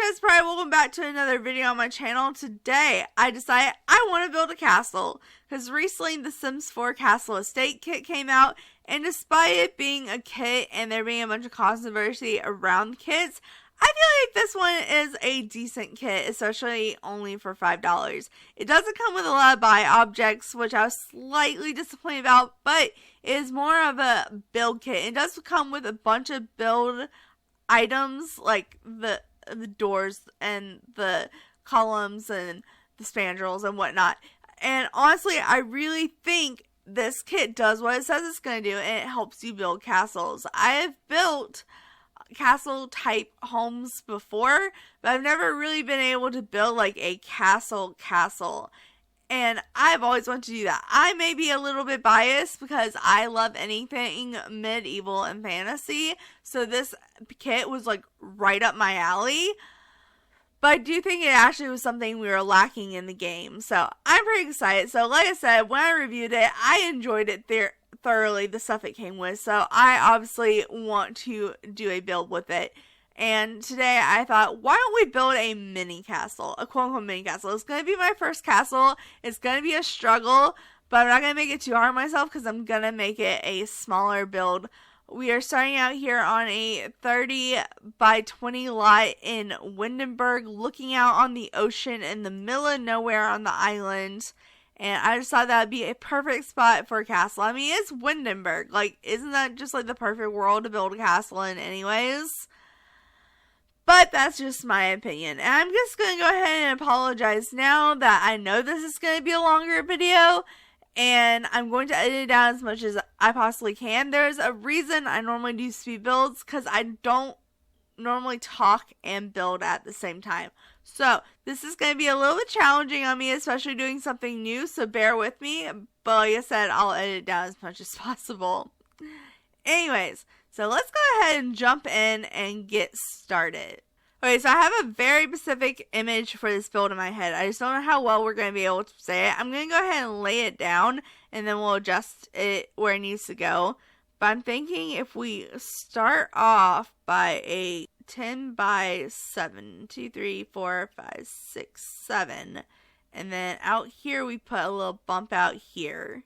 ChezPride, welcome back to another video on my channel. Today, I decided I want to build a castle, because recently the Sims 4 Castle Estate kit came out, and despite it being a kit and there being a bunch of controversy around kits, I feel like this one is a decent kit, especially only for $5. It doesn't come with a lot of buy objects, which I was slightly disappointed about, but it is more of a build kit. It does come with a bunch of build items, like the doors and the columns and the spandrels and whatnot. And honestly, I really think this kit does what it says it's going to do, and it helps you build castles. I have built castle type homes before, but I've never really been able to build like a castle. And I've always wanted to do that. I may be a little bit biased because I love anything medieval and fantasy. So this kit was like right up my alley. But I do think it actually was something we were lacking in the game. So I'm pretty excited. So like I said, when I reviewed it, I enjoyed it thoroughly, the stuff it came with. So I obviously want to do a build with it. And today I thought, why don't we build a mini castle, a quote-unquote mini castle. It's going to be my first castle. It's going to be a struggle, but I'm not going to make it too hard on myself because I'm going to make it a smaller build. We are starting out here on a 30 by 20 lot in Windenburg, looking out on the ocean in the middle of nowhere on the island. And I just thought that would be a perfect spot for a castle. I mean, it's Windenburg. Like, isn't that just like the perfect world to build a castle in anyways? But that's just my opinion. And I'm just going to go ahead and apologize now that I know this is going to be a longer video. And I'm going to edit it down as much as I possibly can. There's a reason I normally do speed builds, because I don't normally talk and build at the same time. So this is going to be a little bit challenging on me, especially doing something new. So bear with me. But like I said, I'll edit it down as much as possible. Anyways. So let's go ahead and jump in and get started. Okay, so I have a very specific image for this build in my head. I just don't know how well we're going to be able to say it. I'm going to go ahead and lay it down, and then we'll adjust it where it needs to go. But I'm thinking if we start off by a 10 by 7, 2, 3, 4, 5, 6, 7. And then out here we put a little bump out here.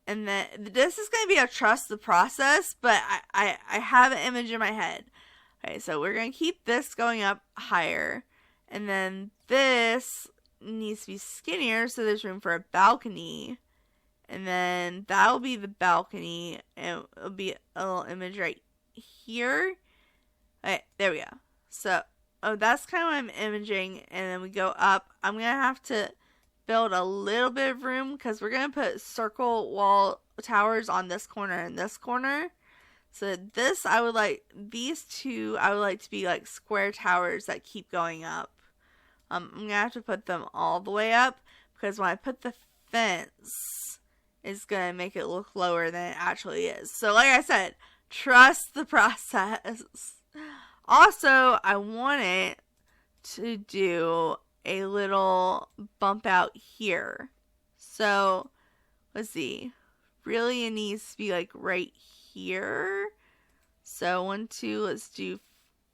And then this is going to be a trust the process, but I have an image in my head. Okay, so we're going to keep this going up higher. And then this needs to be skinnier, so there's room for a balcony. And then that'll be the balcony, and it'll be a little image right here. Okay, there we go. So, that's kind of what I'm imaging. And then we go up. I'm going to have to build a little bit of room because we're going to put circle wall towers on this corner and this corner. So this, I would like, these two, I would like to be like square towers that keep going up. I'm going to have to put them all the way up because when I put the fence, it's going to make it look lower than it actually is. So like I said, trust the process. Also, I want it to do a little bump out here. So let's see, really it needs to be like right here. So 1, 2, let's do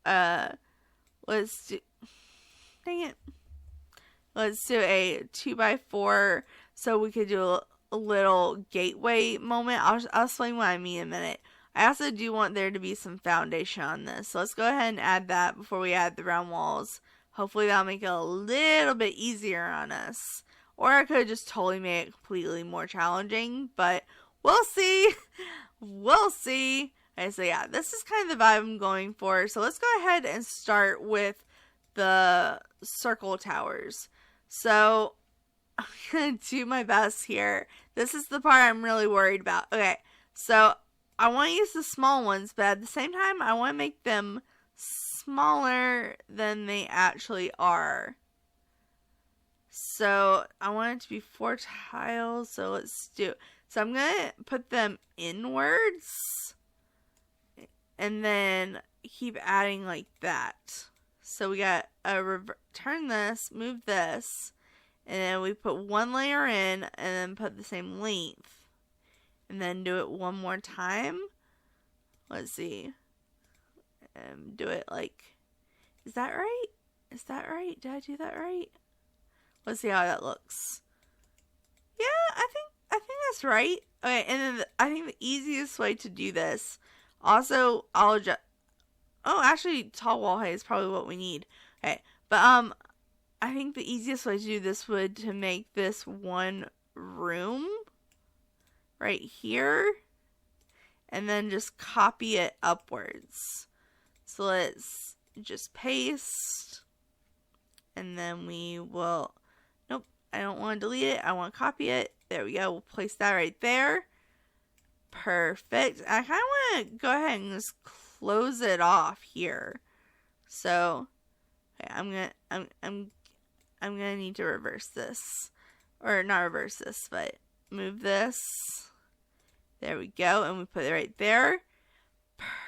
dang it, let's do a 2 by 4 so we could do a little gateway moment. I'll explain what I mean in a minute. I also do want there to be some foundation on this, so let's go ahead and add that before we add the round walls. Hopefully that'll make it a little bit easier on us. Or I could have just totally made it completely more challenging. But we'll see. We'll see. Okay, so yeah, this is kind of the vibe I'm going for. So let's go ahead and start with the circle towers. So I'm going to do my best here. This is the part I'm really worried about. Okay, so I want to use the small ones, but at the same time, I want to make them smaller than they actually are. So I want it to be 4 tiles, so let's do. So I'm going to put them inwards and then keep adding like that. So we got a turn this, move this, and then we put one layer in and then put the same length and then do it one more time. Let's see. Do it like Is that right? Is that right? Did I do that right? Let's see how that looks. Yeah, I think that's right. Okay, and then I think the easiest way to do this, also, I'll just, oh, actually, tall wall height is probably what we need. Okay, but I think the easiest way to do this would to make this one room right here, and then just copy it upwards. So let's just paste, and then we will, nope, I don't want to delete it, I want to copy it. There we go, we'll place that right there. Perfect. I kind of want to go ahead and just close it off here. So, okay, I'm gonna need to reverse this, or not reverse this, but move this. There we go, and we put it right there.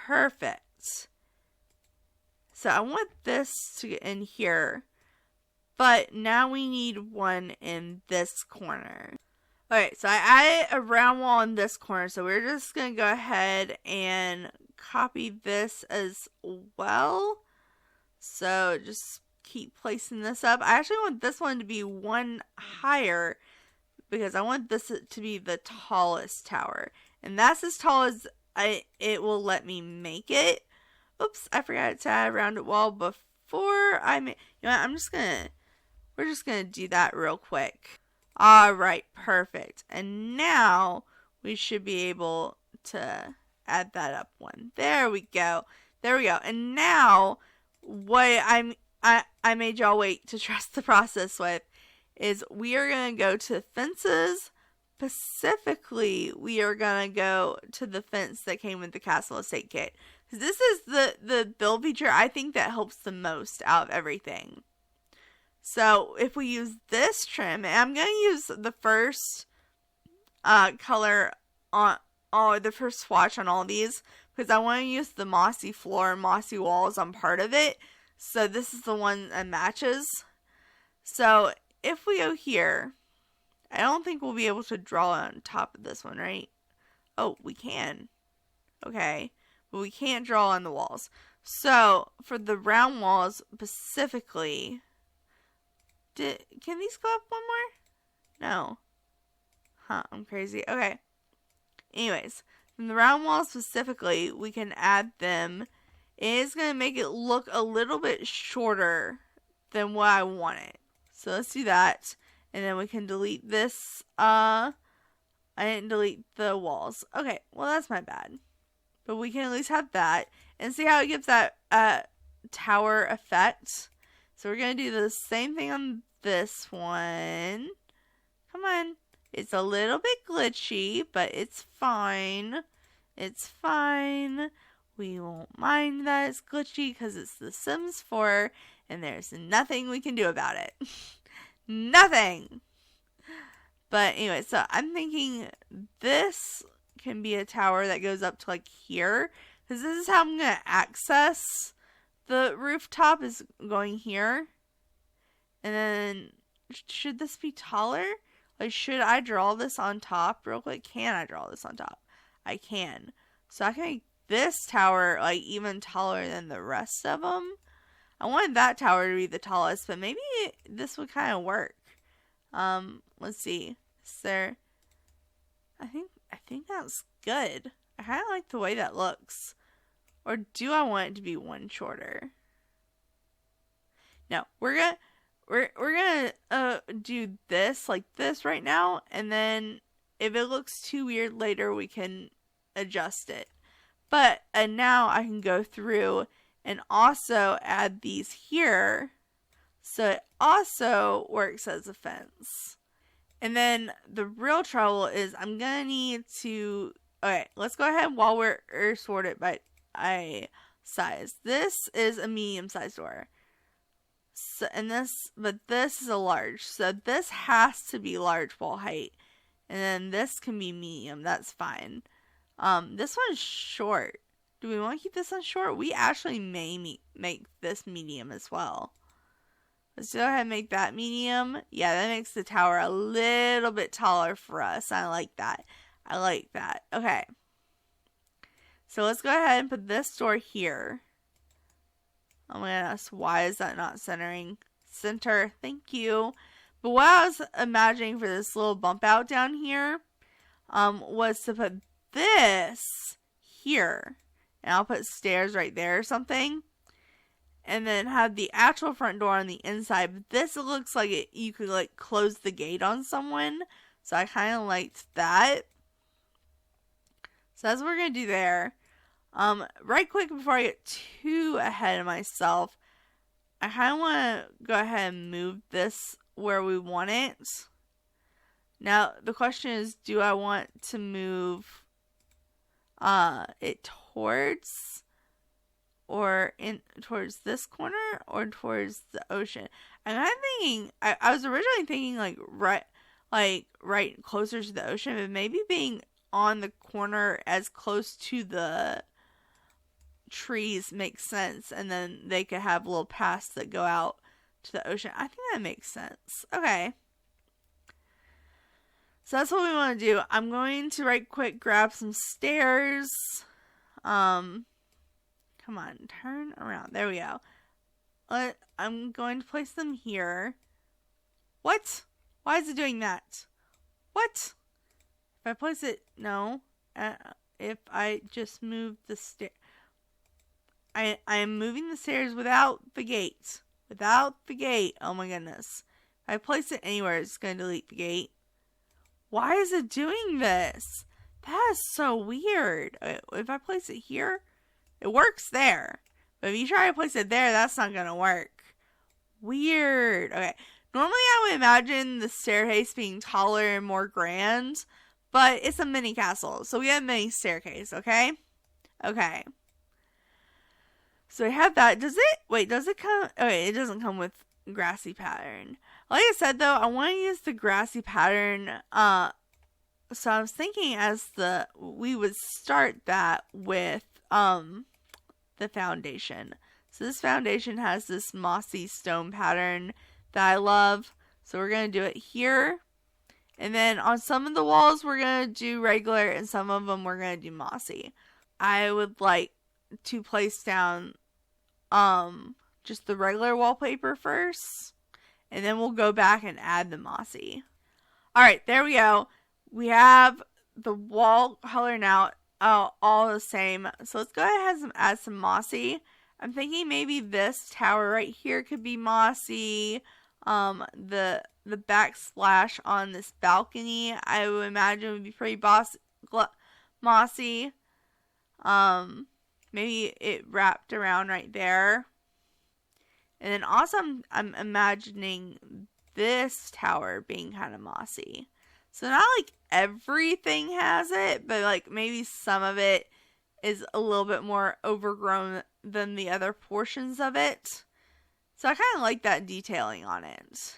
Perfect. So I want this to get in here, but now we need one in this corner. Okay, so I added a round wall in this corner, so we're just going to go ahead and copy this as well. So just keep placing this up. I actually want this one to be one higher because I want this to be the tallest tower. And that's as tall as it will let me make it. Oops, I forgot to add a rounded wall before I make, you know what, we're just going to do that real quick. Alright, perfect. And now we should be able to add that up one. There we go. There we go. And now what I made y'all wait to trust the process with is we are going to go to fences. Specifically, we are going to go to the fence that came with the Castle Estate Kit. This is the build feature I think that helps the most out of everything. So if we use this trim, and I'm going to use the first color on, or the first swatch on all these, because I want to use the mossy floor and mossy walls on part of it. So this is the one that matches. So if we go here, I don't think we'll be able to draw on top of this one, right? Oh, we can. Okay. But we can't draw on the walls. So for the round walls specifically, can these go up one more? No. Huh, I'm crazy. Okay. Anyways, from the round walls specifically, we can add them. It is going to make it look a little bit shorter than what I want it. So let's do that. And then we can delete this. I didn't delete the walls. Okay, well that's my bad. But we can at least have that. And see how it gives that tower effect. So we're going to do the same thing on this one. Come on. It's a little bit glitchy, but it's fine. It's fine. We won't mind that it's glitchy because it's The Sims 4 and there's nothing we can do about it. Nothing! But anyway, so I'm thinking this can be a tower that goes up to like here. Because this is how I'm going to access the rooftop, is going here. And then, should this be taller? Like, should I draw this on top real quick? Can I draw this on top? I can. So I can make this tower like even taller than the rest of them. I wanted that tower to be the tallest, but maybe this would kind of work. Let's see. Is there? I think that's good. I kind of like the way that looks. Or do I want it to be one shorter? No, we're gonna do this like this right now, and then if it looks too weird later, we can adjust it. But now I can go through and also add these here, so it also works as a fence. And then the real trouble is I'm gonna need to. Okay, let's go ahead while we're sorted by size. This is a medium-sized door. So, but this is a large. So this has to be large wall height. And then this can be medium. That's fine. This one's short. Do we want to keep this on short? We actually may make this medium as well. Let's go ahead and make that medium. Yeah, that makes the tower a little bit taller for us. I like that. I like that. Okay. So let's go ahead and put this door here. Oh my goodness, why is that not centering? Center, thank you. But what I was imagining for this little bump out down here was to put this here. And I'll put stairs right there or something. And then have the actual front door on the inside. But this looks like you could like close the gate on someone. So I kind of liked that. So that's what we're going to do there. Right quick before I get too ahead of myself, I kind of want to go ahead and move this where we want it. Now, the question is, do I want to move it towards or towards this corner or towards the ocean? And I'm thinking, I was originally thinking right closer to the ocean, but maybe being on the corner as close to the trees makes sense, and then they could have little paths that go out to the ocean. I think that makes sense. Okay. So that's what we want to do. I'm going to right quick grab some stairs. Come on, turn around. There we go. I'm going to place them here. What? Why is it doing that? What? If I place it, no. If I just move the stair, I am moving the stairs without the gate. Without the gate. Oh my goodness. If I place it anywhere, it's going to delete the gate. Why is it doing this? That is so weird. If I place it here, it works there. But if you try to place it there, that's not going to work. Weird. Okay. Normally I would imagine the staircase being taller and more grand. But it's a mini castle. So we have mini staircase. Okay? Okay. So we have that. Does it come? Okay, it doesn't come with grassy pattern. Like I said though, I want to use the grassy pattern. So I was thinking we would start that with the foundation. So this foundation has this mossy stone pattern that I love. So we're gonna do it here, and then on some of the walls we're gonna do regular, and some of them we're gonna do mossy. I would like to place down just the regular wallpaper first, and then we'll go back and add the mossy. Alright, there we go. We have the wall color now all the same. So let's go ahead and add some mossy. I'm thinking maybe this tower right here could be mossy. The backsplash on this balcony, I would imagine would be pretty mossy. Maybe it wrapped around right there. And then also I'm imagining this tower being kind of mossy. So not like everything has it, but like maybe some of it is a little bit more overgrown than the other portions of it. So I kind of like that detailing on it.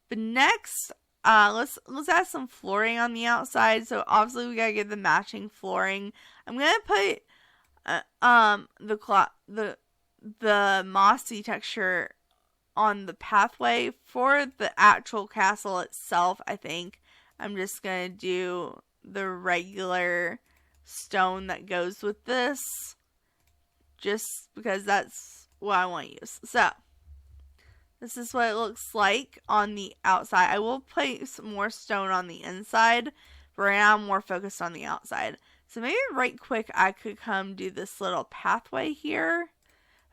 But next, let's add some flooring on the outside. So obviously we gotta get the matching flooring. I'm gonna put the mossy texture on the pathway. For the actual castle itself, I think I'm just gonna do the regular stone that goes with this, just because that's what I want to use. So this is what it looks like on the outside. I will place more stone on the inside, but right now I'm more focused on the outside. So maybe right quick I could come do this little pathway here.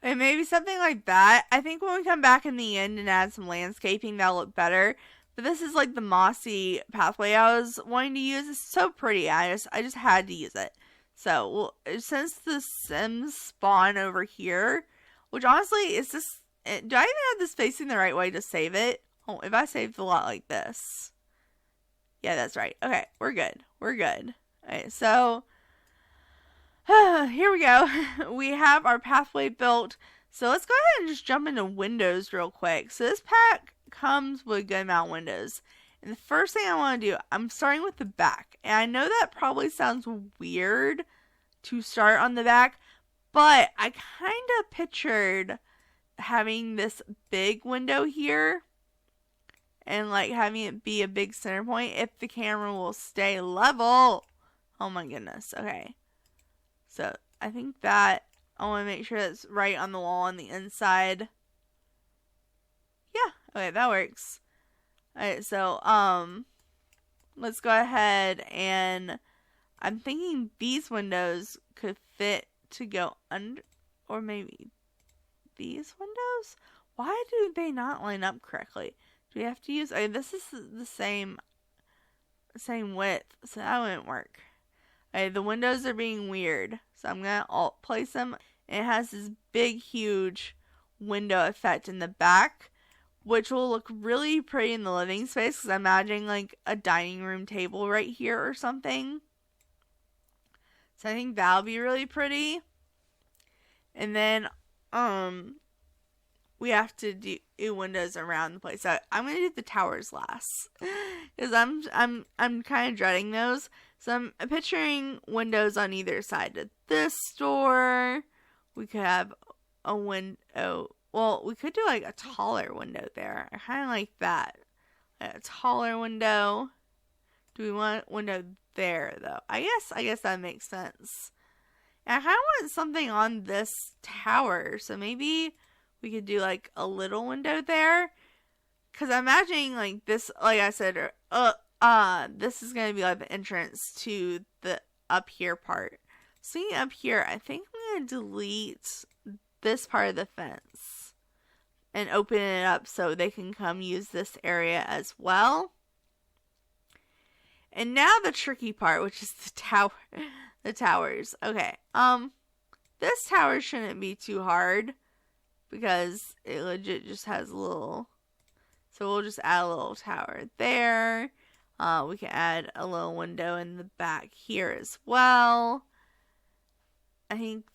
And maybe something like that. I think when we come back in the end and add some landscaping, that'll look better. But this is like the mossy pathway I was wanting to use. It's so pretty. I just had to use it. So, since the Sims spawn over here, which honestly is this, do I even have this facing the right way to save it? Oh, if I saved a lot like this. Yeah, that's right. Okay, we're good. We're good. Okay, so here we go. We have our pathway built. So let's go ahead and just jump into windows real quick. So this pack comes with a good amount of windows. And the first thing I want to do, I'm starting with the back. And I know that probably sounds weird to start on the back, but I kind of pictured having this big window here and like having it be a big center point if the camera will stay level. Oh my goodness. Okay. So I think that I want to make sure that's right on the wall on the inside. Yeah, okay, that works. Alright, so, let's go ahead and I'm thinking these windows could fit to go under, or maybe these windows? Why do they not line up correctly? Do we have to use, this is the same width, so that wouldn't work. The windows are being weird, so I'm going to alt place them. It has this big, huge window effect in the back, which will look really pretty in the living space, because I'm imagining like a dining room table right here or something. So I think that'll be really pretty. And then, we have to do windows around the place. So I'm gonna do the towers last, because I'm kind of dreading those. So I'm picturing windows on either side of this door. We could have a window. Well, we could do like a taller window there. I kind of like that. A taller window. Do we want a window there though? I guess that makes sense. And I kind of want something on this tower. So maybe we could do like a little window there. Because I'm imagining like this, like I said, this is going to be like the entrance to the up here part. Seeing up here, I think I'm going to delete this part of the fence and open it up so they can come use this area as well. And now the tricky part, which is the towers. Okay, this tower shouldn't be too hard because it legit just has a little, so we'll just add a little tower there. We can add a little window in the back here as well. I think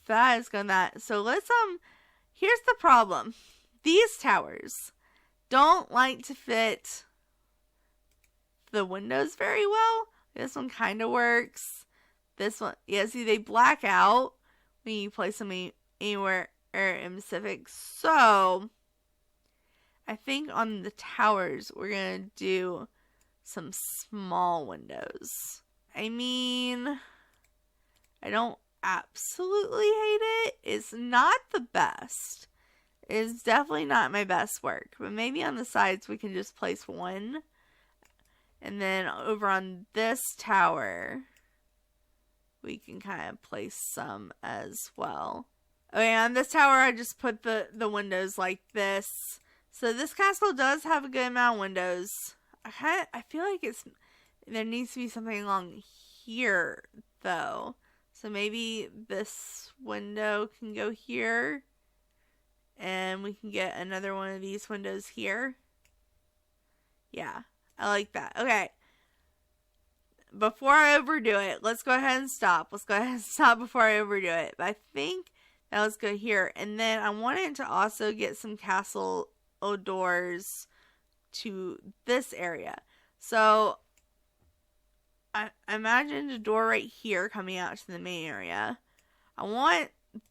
that is gonna, so let's, here's the problem. These towers don't like to fit the windows very well. This one kind of works. This one, yeah, see, they black out when you place them anywhere in specific. So I think on the towers, we're going to do some small windows. I mean, I don't absolutely hate it. It's not the best. It's definitely not my best work. But maybe on the sides, we can just place one. And then over on this tower, we can kind of place some as well. Okay, on this tower, I just put the windows like this. So this castle does have a good amount of windows. I feel like there needs to be something along here, though. So maybe this window can go here. And we can get another one of these windows here. Yeah, I like that. Okay. Before I overdo it, let's go ahead and stop. Let's go ahead and stop before I overdo it. But I think that was good here. And then I wanted to also get some castle doors to this area. So I imagined a door right here coming out to the main area. I want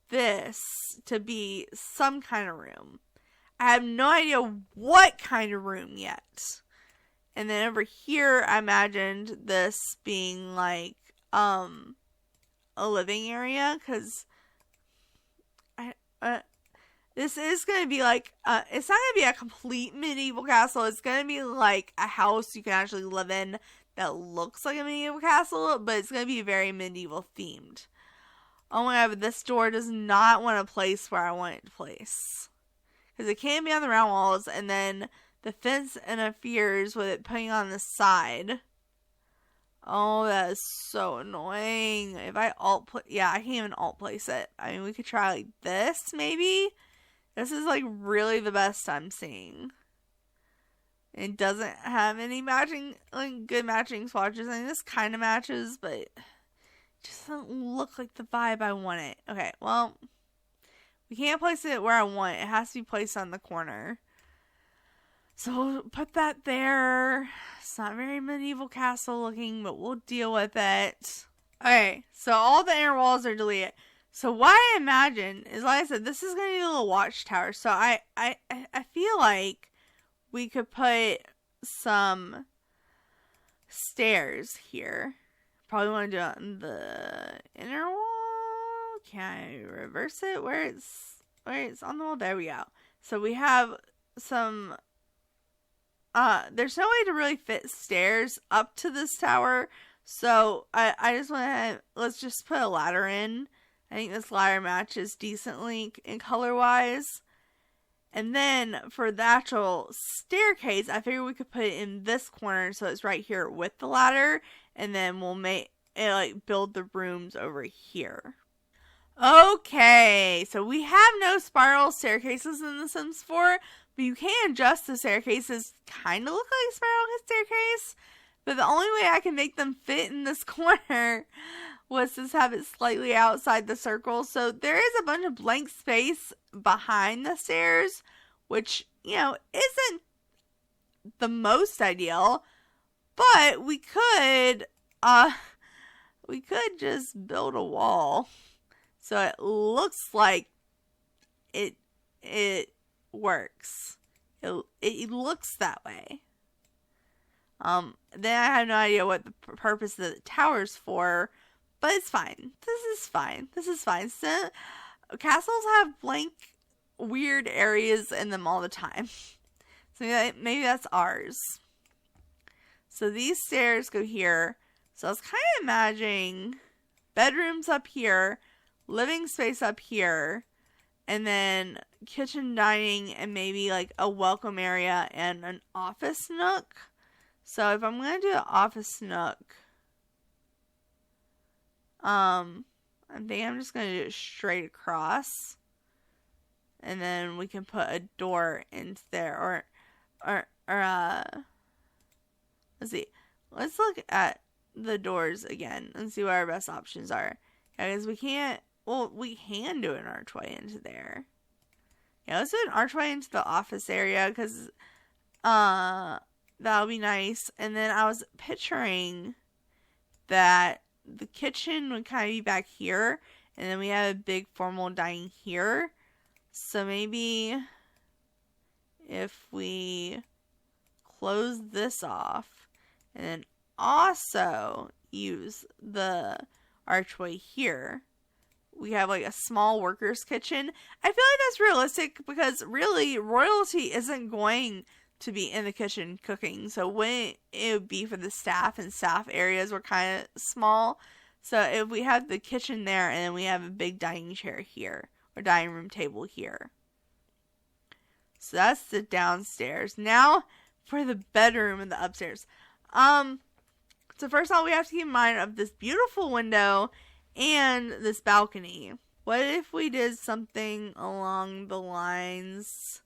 this to be some kind of room. I have no idea what kind of room yet. And then over here, I imagined this being like a living area, because this is going to be like, it's not going to be a complete medieval castle. It's going to be like a house you can actually live in that looks like a medieval castle, but it's going to be very medieval themed. Oh my god, but this door does not want to place where I want it to place. Because it can't be on the round walls, and then the fence interferes with it putting on the side. Oh, that is so annoying. If I yeah, I can't even alt place it. I mean, we could try like this, maybe? This is like really the best I'm seeing. It doesn't have any matching, like good matching swatches. I mean, this kind of matches, but it just doesn't look like the vibe I want it. Okay, well, we can't place it where I want it. It has to be placed on the corner. So we'll put that there. It's not very medieval castle looking, but we'll deal with it. Okay, so all the inner walls are deleted. So what I imagine is, like I said, this is going to be a little watchtower. So I feel like we could put some stairs here. Probably want to do it on the inner wall. can I reverse it where it's on the wall? There we go. So we have some, there's no way to really fit stairs up to this tower. So I just want to, let's just put a ladder in. I think this ladder matches decently in color wise. And then for the actual staircase, I figured we could put it in this corner so it's right here with the ladder. And then we'll make it like build the rooms over here. Okay, so we have no spiral staircases in The Sims 4, but you can adjust the staircases kind of look like a spiral staircase. But the only way I can make them fit in this corner was to have it slightly outside the circle. So there is a bunch of blank space behind the stairs, which, you know, isn't the most ideal. But we could just build a wall so it looks like it works. It looks that way. Then I have no idea what the purpose of the tower's for, but it's fine. This is fine. So, castles have blank, weird areas in them all the time. So maybe that's ours. So these stairs go here. So I was kind of imagining bedrooms up here, living space up here, and then kitchen, dining, and maybe like a welcome area and an office nook. So if I'm going to do an office nook, I think I'm just going to do it straight across. And then we can put a door into there. Or let's see. Let's look at the doors again and see what our best options are. Yeah, because we can't, well, we can do an archway into there. Yeah, let's do an archway into the office area because, that'll be nice. And then I was picturing that the kitchen would kind of be back here. And then we have a big formal dining here. So maybe if we close this off and then also use the archway here, we have like a small worker's kitchen. I feel like that's realistic because really royalty isn't going to be in the kitchen cooking. So when it would be for the staff, and staff areas were kind of small. So if we have the kitchen there and then we have a big dining chair here or dining room table here. So that's the downstairs. Now for the bedroom and the upstairs. So first of all, we have to keep in mind of this beautiful window and this balcony. What if we did something along the lines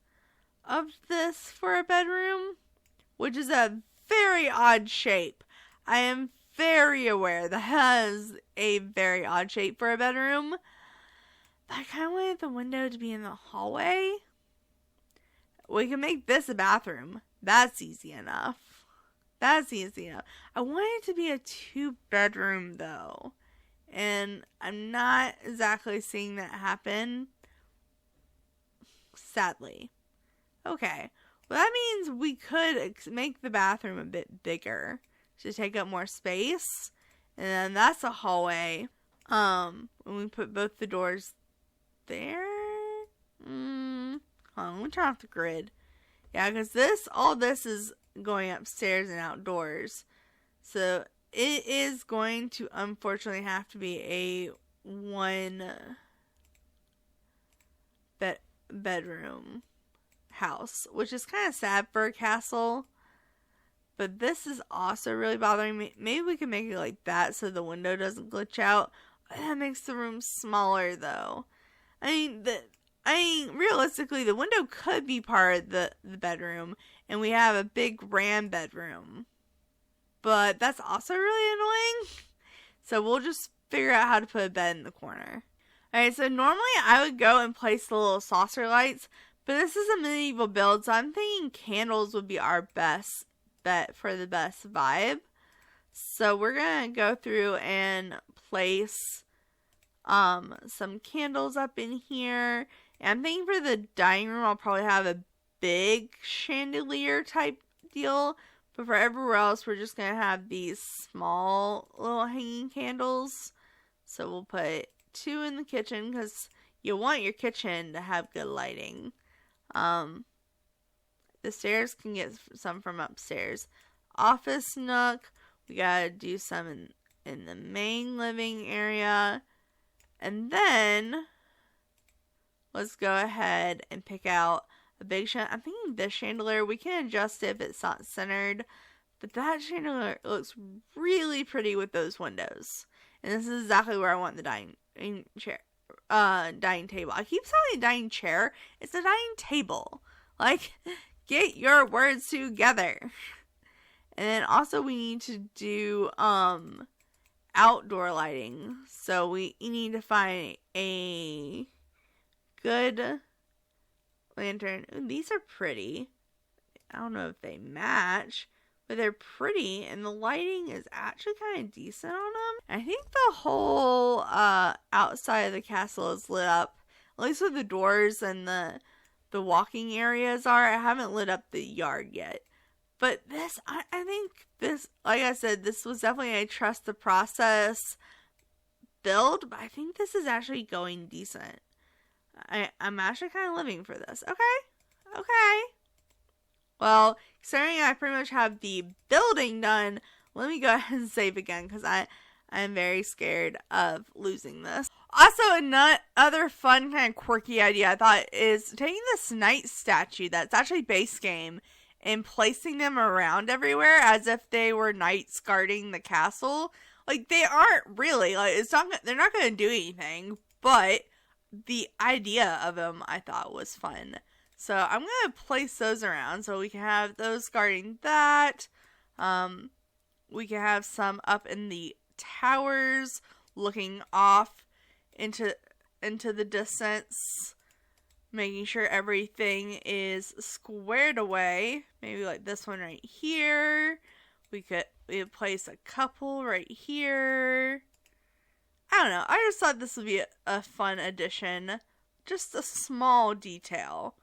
of this for a bedroom, which is a very odd shape. I am very aware that has a very odd shape for a bedroom, but I kind of wanted the window to be in the hallway. We can make this a bathroom. That's easy enough. I want it to be a 2-bedroom though, and I'm not exactly seeing that happen, sadly. Okay, well that means we could make the bathroom a bit bigger to take up more space. And then that's a hallway. When we put both the doors there. Hold on, let me turn off the grid. Yeah, because all this is going upstairs and outdoors. So it is going to unfortunately have to be a 1-bedroom house, which is kind of sad for a castle. But this is also really bothering me. Maybe we can make it like that so the window doesn't glitch out. That makes the room smaller though. I mean, realistically, the window could be part of the bedroom, and we have a big grand bedroom. But that's also really annoying. So we'll just figure out how to put a bed in the corner. Alright, so normally I would go and place the little saucer lights, but this is a medieval build, so I'm thinking candles would be our best bet for the best vibe. So we're going to go through and place some candles up in here. And I'm thinking for the dining room, I'll probably have a big chandelier type deal. But for everywhere else, we're just going to have these small little hanging candles. So we'll put 2 in the kitchen because you want your kitchen to have good lighting. The stairs can get some from upstairs. Office nook, we gotta do some in the main living area. And then let's go ahead and pick out a big chandelier. I'm thinking this chandelier, we can adjust it if it's not centered. But that chandelier looks really pretty with those windows. And this is exactly where I want the dining table. I keep saying dining chair. It's a dining table. Like, get your words together. And then also we need to do outdoor lighting. So we need to find a good lantern. Ooh, these are pretty. I don't know if they match, but they're pretty, and the lighting is actually kind of decent on them. I think the whole outside of the castle is lit up, at least with the doors and the walking areas are. I haven't lit up the yard yet. But this, I think this, like I said, this was definitely a trust the process build, but I think this is actually going decent. I'm actually kind of living for this. Okay. Well, considering I pretty much have the building done, let me go ahead and save again because I'm very scared of losing this. Also, another fun kind of quirky idea I thought is taking this knight statue that's actually base game and placing them around everywhere as if they were knights guarding the castle. Like, they aren't really. Like, they're not going to do anything, but the idea of them I thought was fun. So I'm going to place those around so we can have those guarding that. We can have some up in the towers looking off into the distance, making sure everything is squared away. Maybe like this one right here. We could place a couple right here. I don't know. I just thought this would be a fun addition. Just a small detail.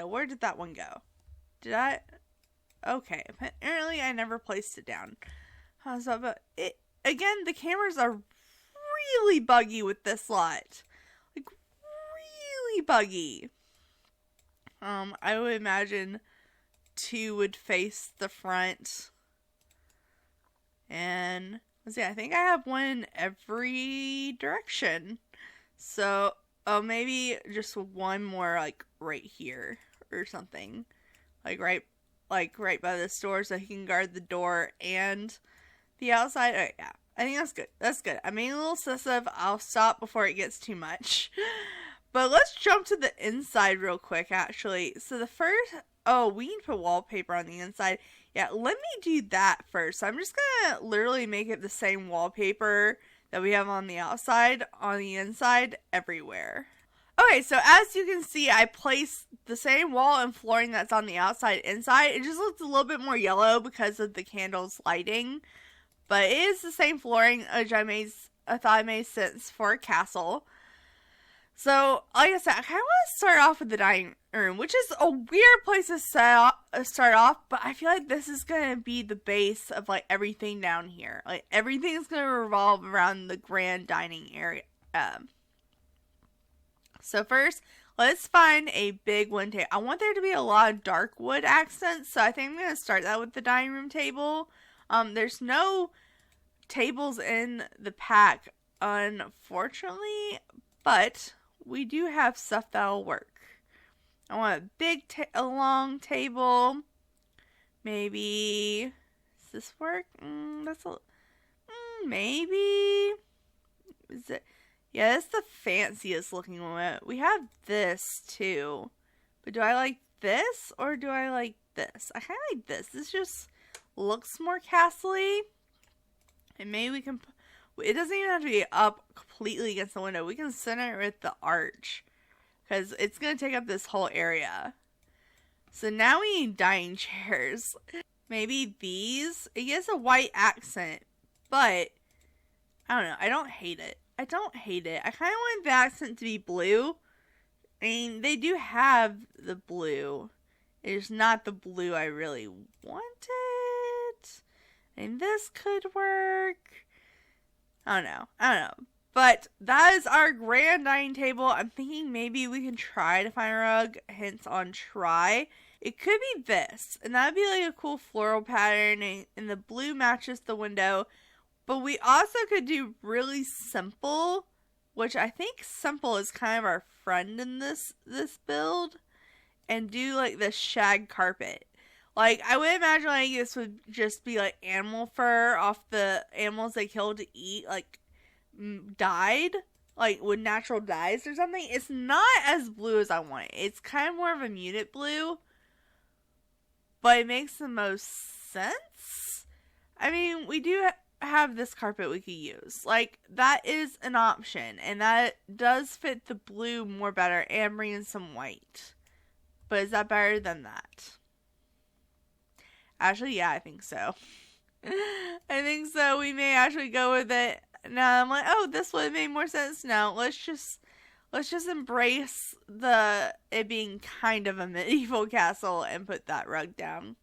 Where did that one go? Did I? Okay. Apparently I never placed it down. Again, the cameras are really buggy with this lot. Like, really buggy. I would imagine 2 would face the front. And let's see, I think I have one in every direction. So, maybe just one more, like, right here or something. Like right by this door so he can guard the door and the outside. Oh, yeah. I think that's good. I'm being a little obsessive. I'll stop before it gets too much. But let's jump to the inside real quick, actually. So the first... Oh, we need to put wallpaper on the inside. Yeah, let me do that first. So I'm just going to literally make it the same wallpaper that we have on the outside, on the inside, everywhere. Okay, so as you can see, I placed the same wall and flooring that's on the outside inside. It just looks a little bit more yellow because of the candles lighting. But it is the same flooring, which I thought made sense for a castle. So, like I said, I kind of want to start off with the dining room, which is a weird place to start off, but I feel like this is going to be the base of, like, everything down here. Like, everything's going to revolve around the grand dining area. So first, let's find a big wood table. I want there to be a lot of dark wood accents, so I think I'm going to start that with the dining room table. There's no tables in the pack, unfortunately, but we do have stuff that'll work. I want a big, long table. Maybe, does this work? Maybe. Is it? Yeah, that's the fanciest looking one. We have this too, but do I like this or do I like this? I kind of like this. This just looks more castle-y. And maybe we can, it doesn't even have to be up completely against the window. We can center it with the arch because it's going to take up this whole area. So now we need dining chairs. Maybe these. It gets a white accent, but I don't know. I don't hate it. I kind of want the accent to be blue. I mean, they do have the blue. It's not the blue I really wanted. And this could work. I don't know. But that is our grand dining table. I'm thinking maybe we can try to find a rug, hence on try. It could be this, and that'd be like a cool floral pattern, and the blue matches the window. But we also could do really simple, which I think simple is kind of our friend in this build, and do like the shag carpet. Like, I would imagine like this would just be like animal fur off the animals they killed to eat, like dyed, like with natural dyes or something. It's not as blue as I want it. It's kind of more of a muted blue, but it makes the most sense. I mean, we do have this carpet we could use. Like, that is an option, and that does fit the blue more better and bring in some white. But is that better than that? Actually, yeah, I think so. I think so. We may actually go with it. Now I'm like, oh, this would have made more sense. No, let's just embrace it being kind of a medieval castle and put that rug down.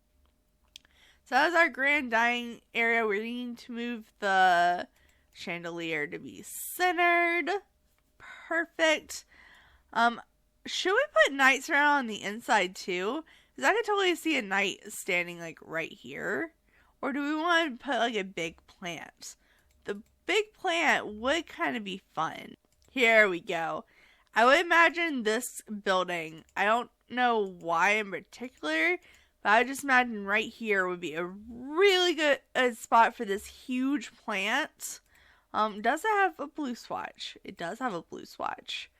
So that's our grand dining area. We're needing to move the chandelier to be centered. Perfect. Should we put knights around on the inside too? Because I could totally see a knight standing like right here. Or do we want to put like a big plant? The big plant would kind of be fun. Here we go. I would imagine this building, I don't know why in particular, but I would just imagine right here would be a really good spot for this huge plant. Does it have a blue swatch? It does have a blue swatch.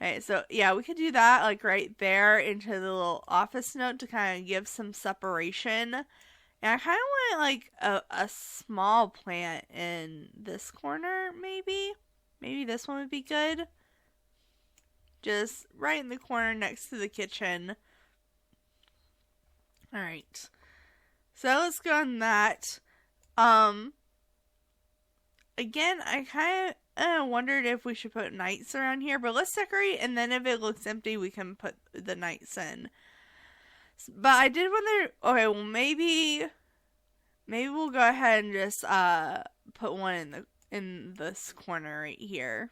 Okay, so yeah, we could do that like right there into the little office note to kind of give some separation. And I kind of want like a small plant in this corner, maybe. Maybe this one would be good. Just right in the corner next to the kitchen. Alright. So let's go on that. Again, I kind of wondered if we should put knights around here, but let's decorate, and then if it looks empty, we can put the knights in. But I did wonder, okay, well maybe we'll go ahead and just put one in this corner right here.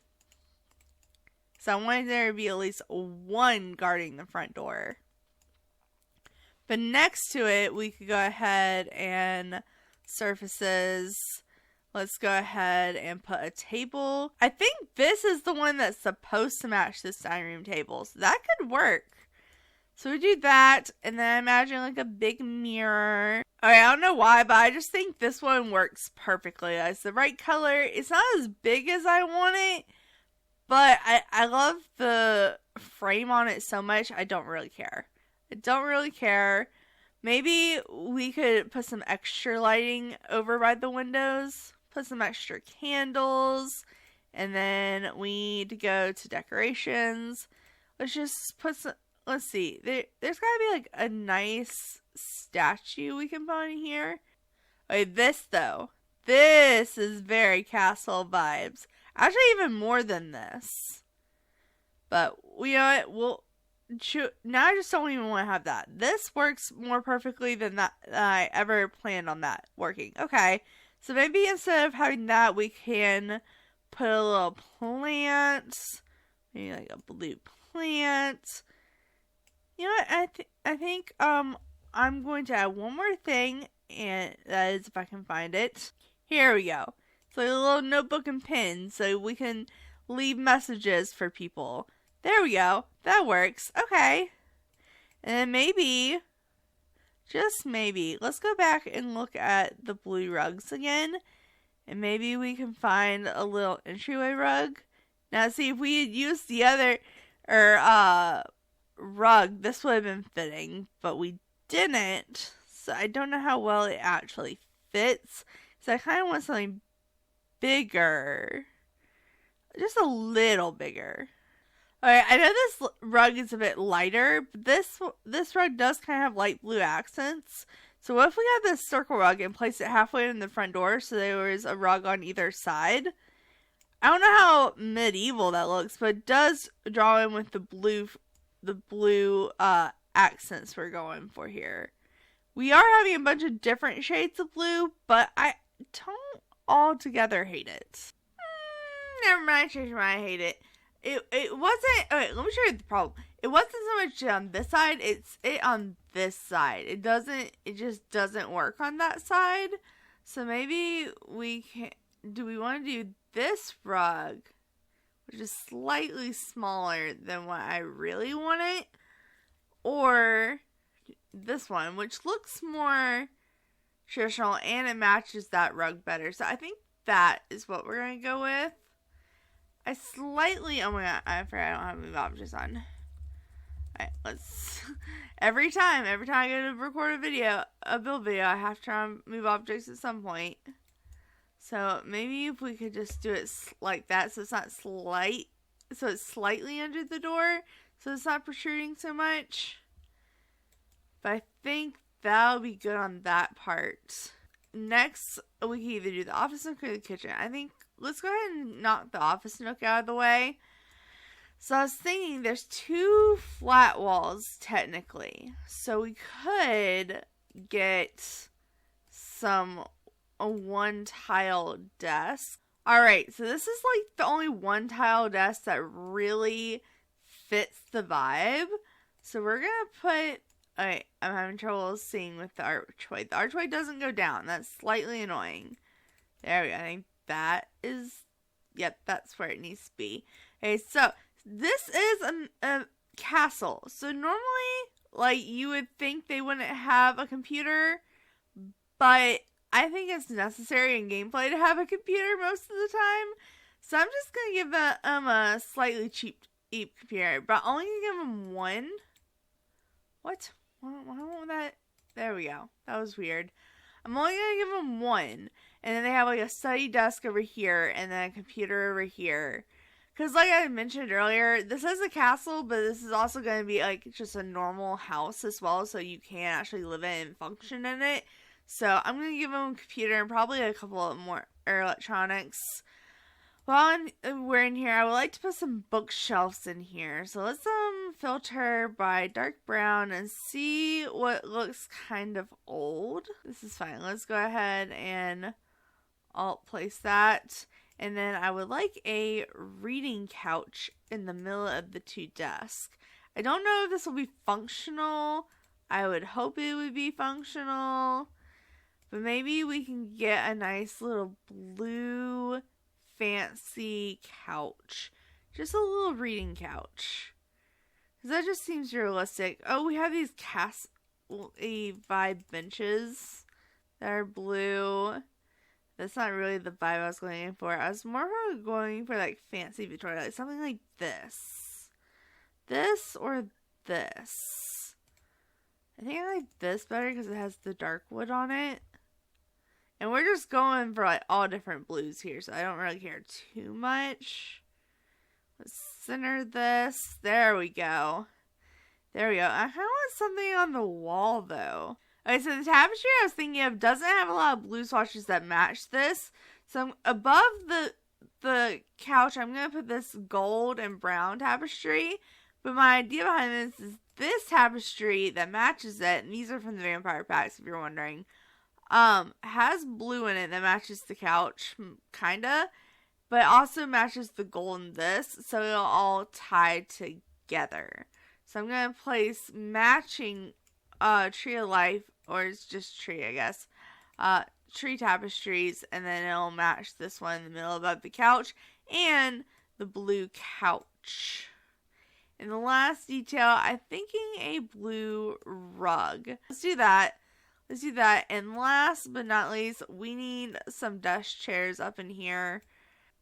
So I wanted there to be at least one guarding the front door. But next to it, we could go ahead and surfaces. Let's go ahead and put a table. I think this is the one that's supposed to match this dining room table. So that could work. So we do that, and then I imagine like a big mirror. Okay, I don't know why, but I just think this one works perfectly. It's the right color. It's not as big as I want it, but I love the frame on it so much, I don't really care. I don't really care. Maybe we could put some extra lighting over by the windows. Put some extra candles. And then we need to go to decorations. Let's just put some... Let's see. There's gotta be like a nice statue we can put in here. Okay, this though. This is very castle vibes. Actually, even more than this. But, you know what? Now I just don't even want to have that. This works more perfectly than that I ever planned on that working. Okay. So maybe instead of having that, we can put a little plant. Maybe like a blue plant. You know what? I think I'm going to add one more thing, and that is if I can find it. Here we go. It's like a little notebook and pen, so we can leave messages for people. There we go. That works. Okay. And then maybe, just maybe, let's go back and look at the blue rugs again. And maybe we can find a little entryway rug. Now see, if we had used the other rug, this would have been fitting, but we didn't. So I don't know how well it actually fits. So I kind of want something bigger. Just a little bigger. Alright, I know this rug is a bit lighter, but this rug does kind of have light blue accents. So what if we have this circle rug and place it halfway in the front door so there was a rug on either side? I don't know how medieval that looks, but it does draw in with the blue accents we're going for here. We are having a bunch of different shades of blue, but I don't altogether hate it. never mind. I changed my mind. I hate it. It wasn't. Okay, let me show you the problem. It wasn't so much on this side. It's on this side. It doesn't. It just doesn't work on that side. So maybe we can. Do we want to do this rug, which is slightly smaller than what I really want it, or this one, which looks more traditional and it matches that rug better. So I think that is what we're gonna go with. I slightly, oh my god, I forgot I don't have move objects on. Alright, let's, every time I go to record a build video, I have to try and move objects at some point. So maybe if we could just do it like that, so it's not so it's slightly under the door, so it's not protruding so much. But I think that'll be good on that part. Next, we can either do the office nook or the kitchen. I think, let's go ahead and knock the office nook out of the way. So I was thinking there's 2 flat walls, technically. So we could get a 1-tile desk. Alright, so this is like the only 1-tile desk that really fits the vibe. So we're gonna put, alright, I'm having trouble seeing with the archway. The archway doesn't go down. That's slightly annoying. There we go. I think that is, yep, that's where it needs to be. Okay, so this is a castle. So normally, like, you would think they wouldn't have a computer, but I think it's necessary in gameplay to have a computer most of the time. So I'm just going to give them a slightly cheap computer, but I'm only going to give them 1. What? Why won't that? There we go. That was weird. I'm only going to give them 1. And then they have like a study desk over here and then a computer over here. Because like I mentioned earlier, this is a castle, but this is also going to be like just a normal house as well. So you can actually live in it and function in it. So I'm going to give them a computer and probably a couple of more electronics. While we're in here, I would like to put some bookshelves in here. So let's filter by dark brown and see what looks kind of old. This is fine. Let's go ahead and alt place that. And then I would like a reading couch in the middle of the 2 desks. I don't know if this will be functional. I would hope it would be functional. But maybe we can get a nice little blue fancy couch. Just a little reading couch. Because that just seems realistic. Oh, we have these vibe benches that are blue. That's not really the vibe I was going for. I was more going for like fancy Victoria. Like something like this. This or this. I think I like this better because it has the dark wood on it. And we're just going for like all different blues here, so I don't really care too much. Let's center this. There we go. There we go. I kind of want something on the wall though. Okay, so the tapestry I was thinking of doesn't have a lot of blue swatches that match this. So above the couch, I'm going to put this gold and brown tapestry. But my idea behind this is this tapestry that matches it, and these are from the vampire packs if you're wondering, has blue in it that matches the couch, kinda, but also matches the gold in this, so it'll all tie together. So I'm gonna place matching tree of life, or it's just tree, I guess, tree tapestries, and then it'll match this one in the middle above the couch and the blue couch. And the last detail, I'm thinking a blue rug. Let's do that. And last but not least, we need some desk chairs up in here.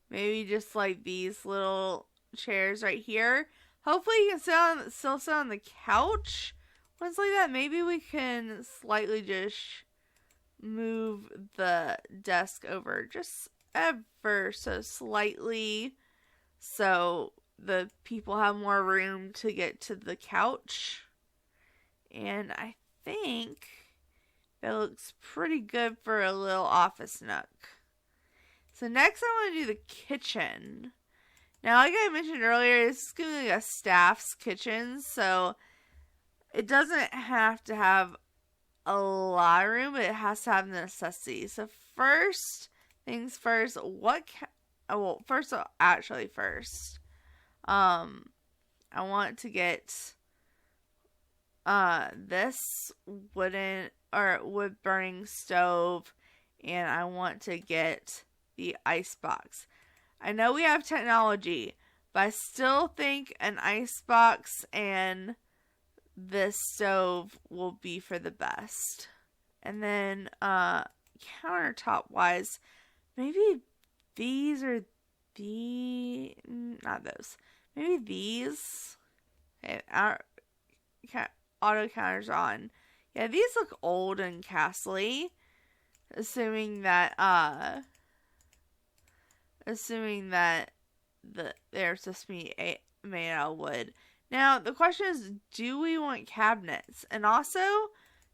Maybe just like these little chairs right here. Hopefully you can still sit on the couch. Once like that, maybe we can slightly just move the desk over just ever so slightly, so the people have more room to get to the couch. And I think that looks pretty good for a little office nook. So next I want to do the kitchen. Now, like I mentioned earlier, this is going to be a staff's kitchen, so it doesn't have to have a lot of room, but it has to have the necessities. So first things first, what well, first, I want to get this wood burning stove, and I want to get the ice box. I know we have technology, but I still think an ice box and this stove will be for the best. And then countertop wise, maybe these or not those. Maybe these. Okay, our auto counters on. Yeah, these look old and castly. Assuming that they're supposed to be made out of wood. Now the question is, do we want cabinets? And also,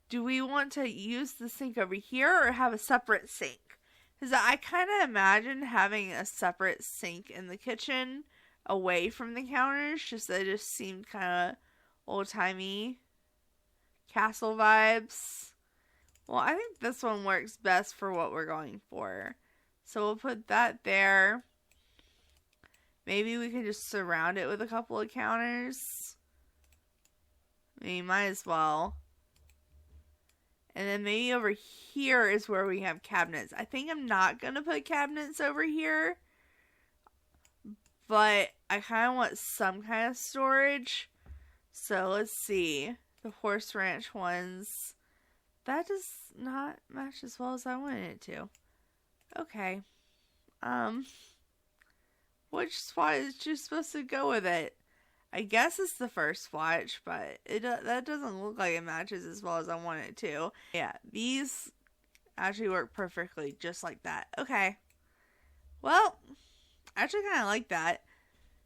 do we want to use the sink over here or have a separate sink? Because I kind of imagine having a separate sink in the kitchen away from the counters. Just that it just seemed kind of old-timey castle vibes. Well, I think this one works best for what we're going for. So we'll put that there. Maybe we can just surround it with a couple of counters. I mean, might as well. And then maybe over here is where we have cabinets. I think I'm not going to put cabinets over here. But I kind of want some kind of storage. So let's see. The horse ranch ones. That does not match as well as I wanted it to. Okay. Which swatch is you supposed to go with it? I guess it's the first swatch, but that doesn't look like it matches as well as I want it to. Yeah, these actually work perfectly just like that. Okay. Well, I actually kind of like that.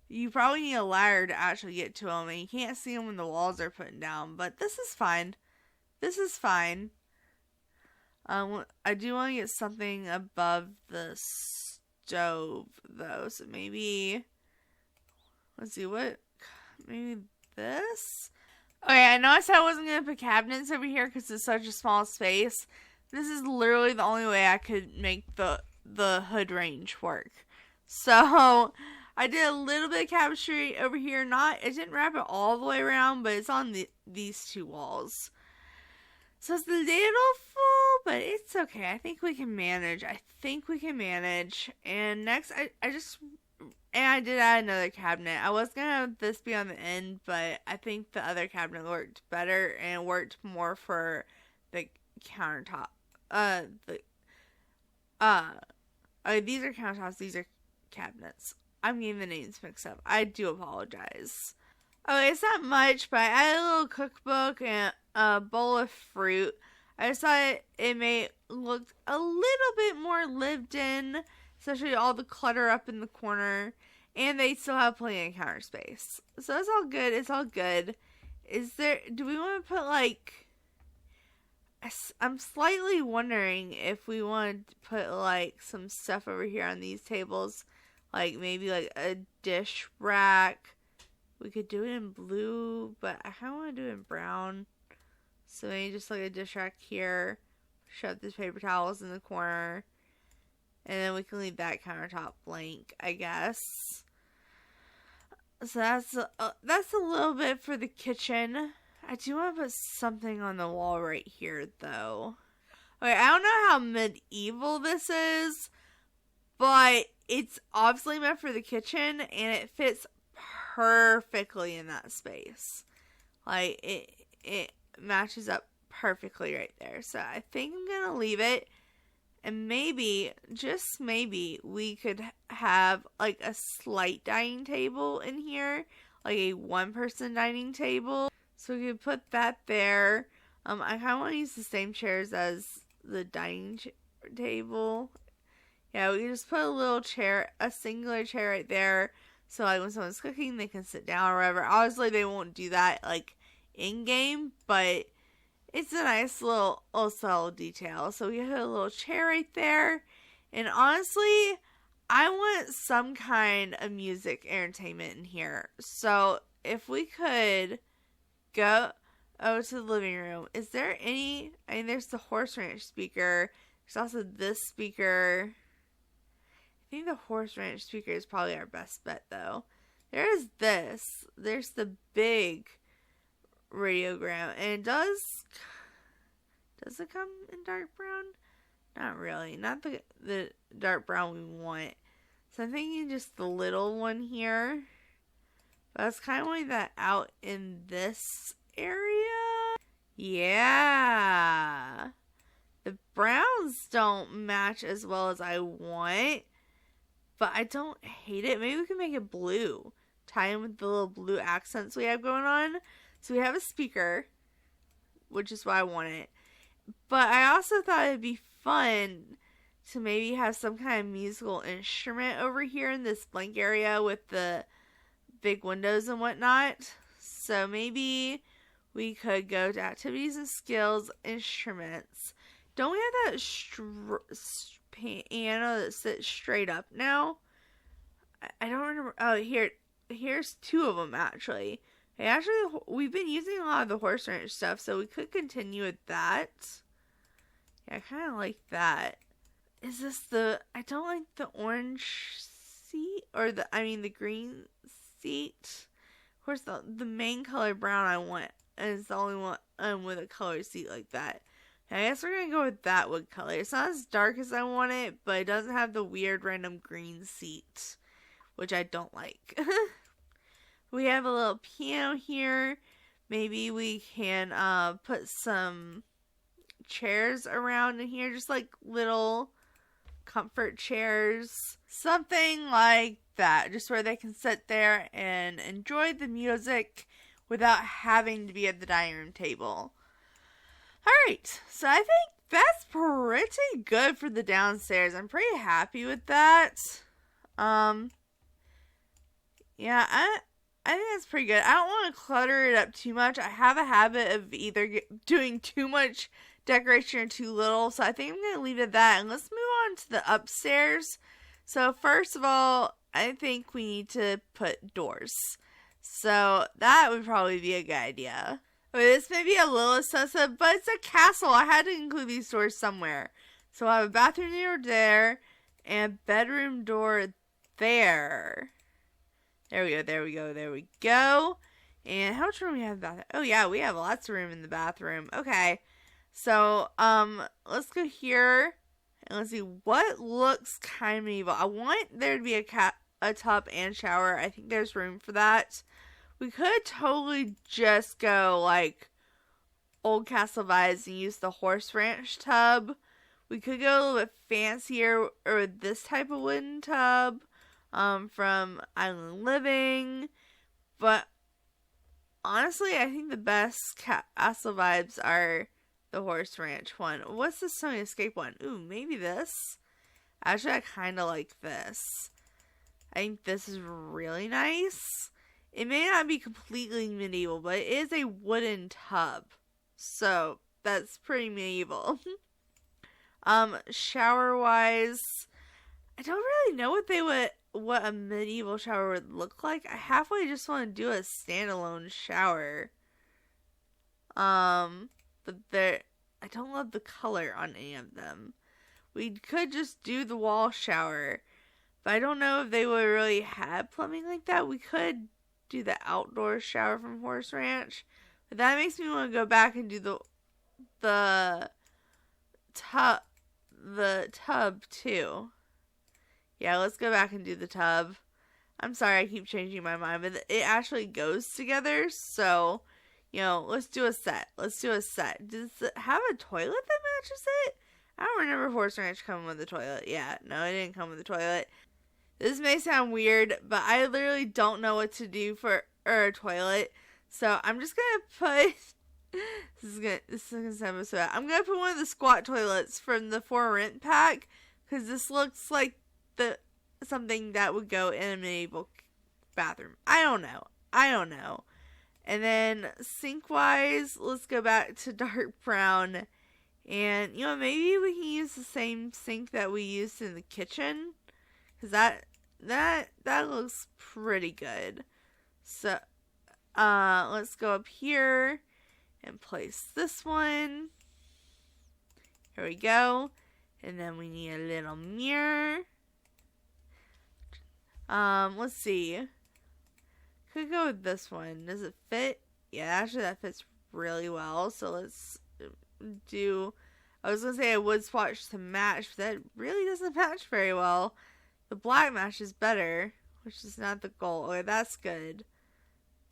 You probably need a ladder to actually get to them, and you can't see them when the walls are put down, but this is fine. This is fine. I do want to get something above the stove, though, so maybe, let's see, maybe this? Okay, I know I said I wasn't going to put cabinets over here because it's such a small space. This is literally the only way I could make the hood range work. So, I did a little bit of cabinetry over here. It didn't wrap it all the way around, but it's on these two walls. So it's a little full, but it's okay. I think we can manage. And next, I did add another cabinet. I was going to have this be on the end, but I think the other cabinet worked better and worked more for the countertop. These are countertops. These are cabinets. I'm getting the names mixed up. I do apologize. Okay, it's not much, but I added a little cookbook and a bowl of fruit. I just thought it look a little bit more lived in, especially all the clutter up in the corner, and they still have plenty of counter space. So it's all good. It's all good. Do we want to put I'm slightly wondering if we want to put some stuff over here on these tables, maybe a dish rack. We could do it in blue, but I kind of want to do it in brown. So maybe just a dish rack here. Shove these paper towels in the corner. And then we can leave that countertop blank, I guess. So that's a little bit for the kitchen. I do want to put something on the wall right here, though. Okay, I don't know how medieval this is, but it's obviously meant for the kitchen, and it fits perfectly in that space. It matches up perfectly right there. So I think I'm gonna leave it, and maybe, just maybe, we could have a slight dining table in here, a one-person dining table. So we could put that there. I kind of want to use the same chairs as the dining table. Yeah, we can just put a singular chair right there. So, when someone's cooking, they can sit down or whatever. Obviously, they won't do that, in-game. But it's a nice little subtle detail. So, we have a little chair right there. And honestly, I want some kind of music entertainment in here. So, if we could go to the living room. Is there any... there's the horse ranch speaker. There's also this speaker. think the horse ranch speaker is probably our best bet, though. There's this. There's the big radiogram. And it does it come in dark brown? Not really. Not the dark brown we want. So I'm thinking just the little one here. But I was kind of wanting that out in this area. Yeah. The browns don't match as well as I want. But I don't hate it. Maybe we can make it blue. Tie in with the little blue accents we have going on. So we have a speaker, which is why I want it. But I also thought it'd be fun to maybe have some kind of musical instrument over here in this blank area with the big windows and whatnot. So maybe we could go to activities and skills, instruments. Don't we have that piano that sits straight up now? I don't remember. Oh, here's two of them actually. We've been using a lot of the horse ranch stuff, so we could continue with that. Yeah, I kind of like that. Is this I don't like the orange seat, or the green seat. Of course, the main color brown I want is the only one with a color seat like that. I guess we're going to go with that wood color. It's not as dark as I want it, but it doesn't have the weird random green seat, which I don't like. We have a little piano here. Maybe we can put some chairs around in here, just like little comfort chairs. Something like that, just where they can sit there and enjoy the music without having to be at the dining room table. Alright, so I think that's pretty good for the downstairs. I'm pretty happy with that. Yeah, I think that's pretty good. I don't want to clutter it up too much. I have a habit of either doing too much decoration or too little, so I think I'm going to leave it at that. And let's move on to the upstairs. So first of all, I think we need to put doors. So that would probably be a good idea. Okay, this may be a little excessive, but it's a castle. I had to include these doors somewhere. So I have a bathroom door there and a bedroom door there. There we go. And how much room do we have in the bathroom? Oh yeah, we have lots of room in the bathroom. Okay. So, let's go here and let's see what looks kind of medieval. I want there to be a tub and shower. I think there's room for that. We could totally just go like old castle vibes and use the horse ranch tub. We could go a little bit fancier or this type of wooden tub. From Island Living, but honestly, I think the best castle vibes are the horse ranch one. What's the Sony Escape one? Ooh, maybe this. Actually, I kind of like this. I think this is really nice. It may not be completely medieval, but it is a wooden tub, so that's pretty medieval. Shower wise, I don't really know what a medieval shower would look like. I halfway just want to do a standalone shower. But I don't love the color on any of them. We could just do the wall shower, but I don't know if they would really have plumbing like that. We could do the outdoor shower from Horse Ranch, but that makes me want to go back and do the tub too. Yeah, let's go back and do the tub. I'm sorry I keep changing my mind, but it actually goes together. So, let's do a set. Does it have a toilet that matches it? I don't remember Horse Ranch coming with a toilet. Yeah, no, it didn't come with a toilet. This may sound weird, but I literally don't know what to do for a toilet. So I'm just gonna put this is gonna sound so bad. I'm gonna put one of the squat toilets from the For Rent pack, because this looks like something that would go in a medieval bathroom. I don't know. And then sink wise, let's go back to dark brown. And maybe we can use the same sink that we used in the kitchen, because that looks pretty good. So let's go up here and place this one. Here we go. And then we need a little mirror. Let's see. Could go with this one. Does it fit? Yeah, actually that fits really well. So let's do, I was going to say a wood swatch to match, but that really doesn't match very well. The black matches better, which is not the goal. Okay, that's good.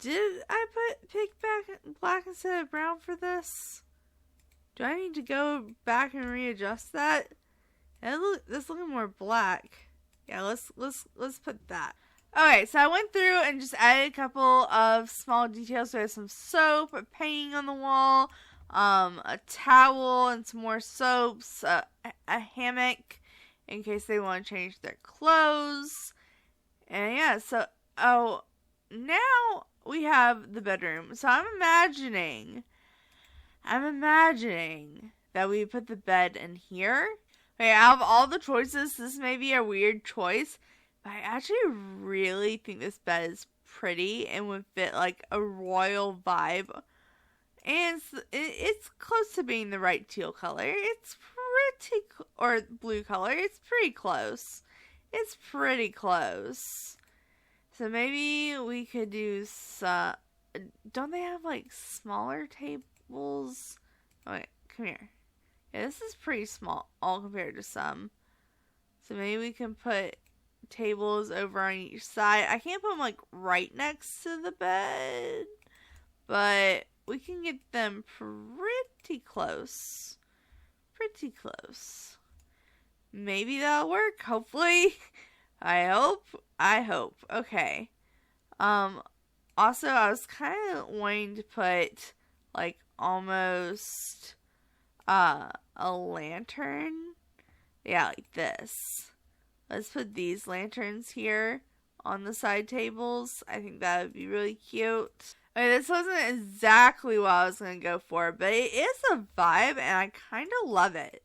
Did I pick back black instead of brown for this? Do I need to go back and readjust that? That's looking more black. Yeah, let's put that. Okay, so I went through and just added a couple of small details. So I have some soap, a painting on the wall, a towel, and some more soaps, a hammock in case they want to change their clothes. And yeah, so now we have the bedroom. So I'm imagining that we put the bed in here. Okay, out of all the choices, this may be a weird choice, but I actually really think this bed is pretty and would fit like a royal vibe. And it's close to being the right teal color. It's pretty, or blue color. It's pretty close. It's pretty close. So maybe we could do some, don't they have like smaller tables? Oh wait, come here. Yeah, this is pretty small, all compared to some. So maybe we can put tables over on each side. I can't put them like right next to the bed, but we can get them pretty close. Pretty close. Maybe that'll work, hopefully. I hope. Okay. Also, I was kind of wanting to put like almost a lantern. Yeah, like this. Let's put these lanterns here on the side tables. I think that would be really cute. Okay, this wasn't exactly what I was going to go for, but it is a vibe and I kind of love it.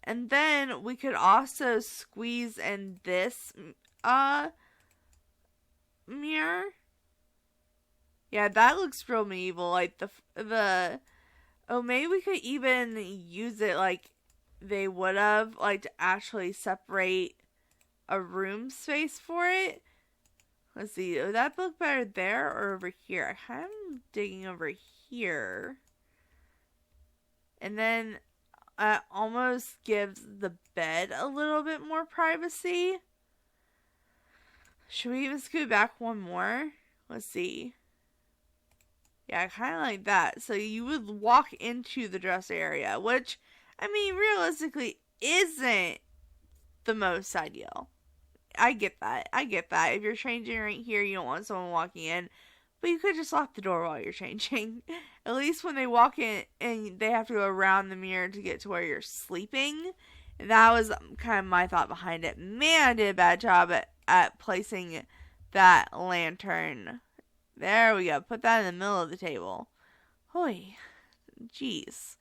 And then we could also squeeze in this mirror. Yeah, that looks real medieval. Like maybe we could even use it like they would have, like to actually separate a room space for it. Let's see, would that look better there or over here? I kind of am digging over here. And then almost gives the bed a little bit more privacy. Should we even scoot back one more? Let's see. Yeah, I kind of like that. So you would walk into the dresser area, which, I mean, realistically isn't the most ideal. I get that. If you're changing right here, you don't want someone walking in. But you could just lock the door while you're changing. At least when they walk in and they have to go around the mirror to get to where you're sleeping. That was kind of my thought behind it. Man, I did a bad job at placing that lantern. There we go. Put that in the middle of the table. Holy, jeez.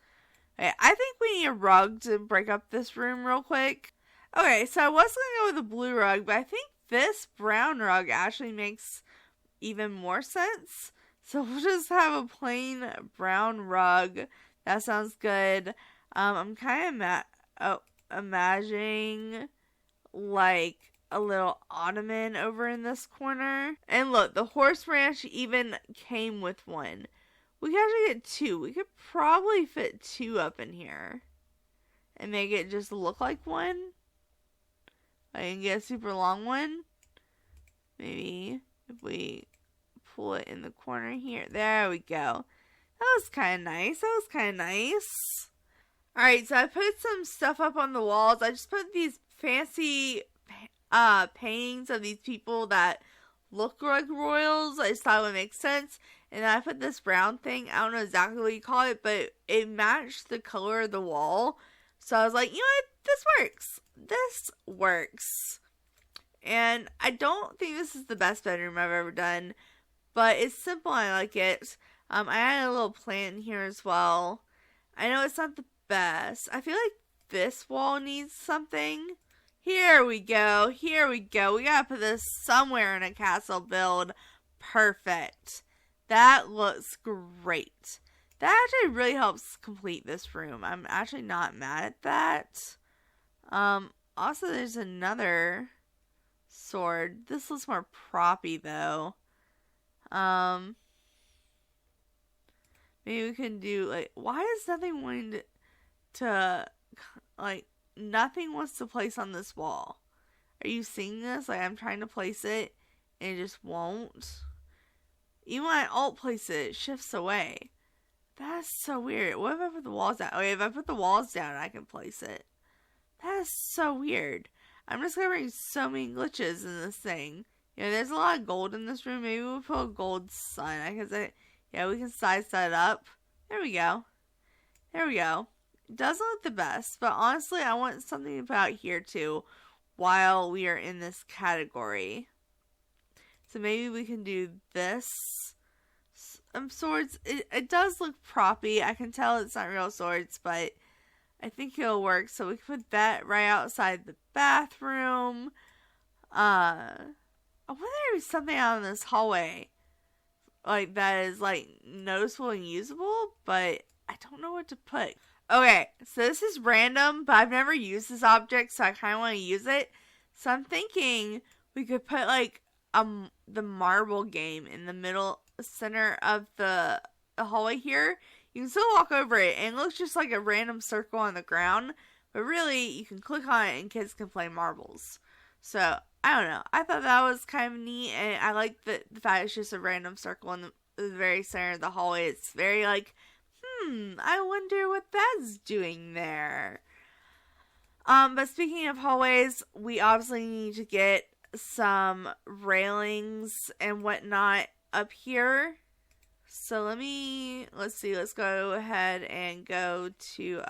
Okay, I think we need a rug to break up this room real quick. Okay, so I was going to go with a blue rug, but I think this brown rug actually makes even more sense. So we'll just have a plain brown rug. That sounds good. I'm kind of imagining like a little ottoman over in this corner. And look, the horse branch even came with one. We could actually get two. We could probably fit two up in here and make it just look like one. I can get a super long one. Maybe if we pull it in the corner here. There we go. That was kind of nice. Alright, so I put some stuff up on the walls. I just put these fancy paintings of these people that look like royals. I just thought it would make sense. And I put this brown thing. I don't know exactly what you call it, but it matched the color of the wall. So I was like, you know what? This works. And I don't think this is the best bedroom I've ever done, but it's simple and I like it. I added a little plant in here as well. I know it's not the best. I feel like this wall needs something. Here we go. We gotta put this somewhere in a castle build. Perfect. That looks great. That actually really helps complete this room. I'm actually not mad at that. Also, there's another sword. This looks more proppy though. Maybe we can do like, why is nothing wanting to like, nothing wants to place on this wall? Are you seeing this? Like, I'm trying to place it and it just won't. Even when I alt place it, it shifts away. That's so weird. What if I put the walls down? Okay, if I put the walls down, I can place it. That is so weird. I'm discovering so many glitches in this thing. You know, there's a lot of gold in this room. Maybe we'll put a gold sun. I can say, yeah, we can size that up. There we go. There we go. It doesn't look the best, but honestly, I want something about here too while we are in this category. So maybe we can do this. Swords, it does look proppy. I can tell it's not real swords, but I think it'll work. So we can put that right outside the bathroom. I wonder if there's something out in this hallway like that is like noticeable and usable, but I don't know what to put. Okay, so this is random, but I've never used this object, so I kind of want to use it. So I'm thinking we could put like the marble game in the middle center of the hallway here. You can still walk over it and it looks just like a random circle on the ground, but really you can click on it and kids can play marbles. So I don't know, I thought that was kind of neat, and I like the fact it's just a random circle in the very center of the hallway. It's very like, I wonder what that's doing there. But speaking of hallways, we obviously need to get some railings and whatnot up here. So let's see, let's go ahead and go to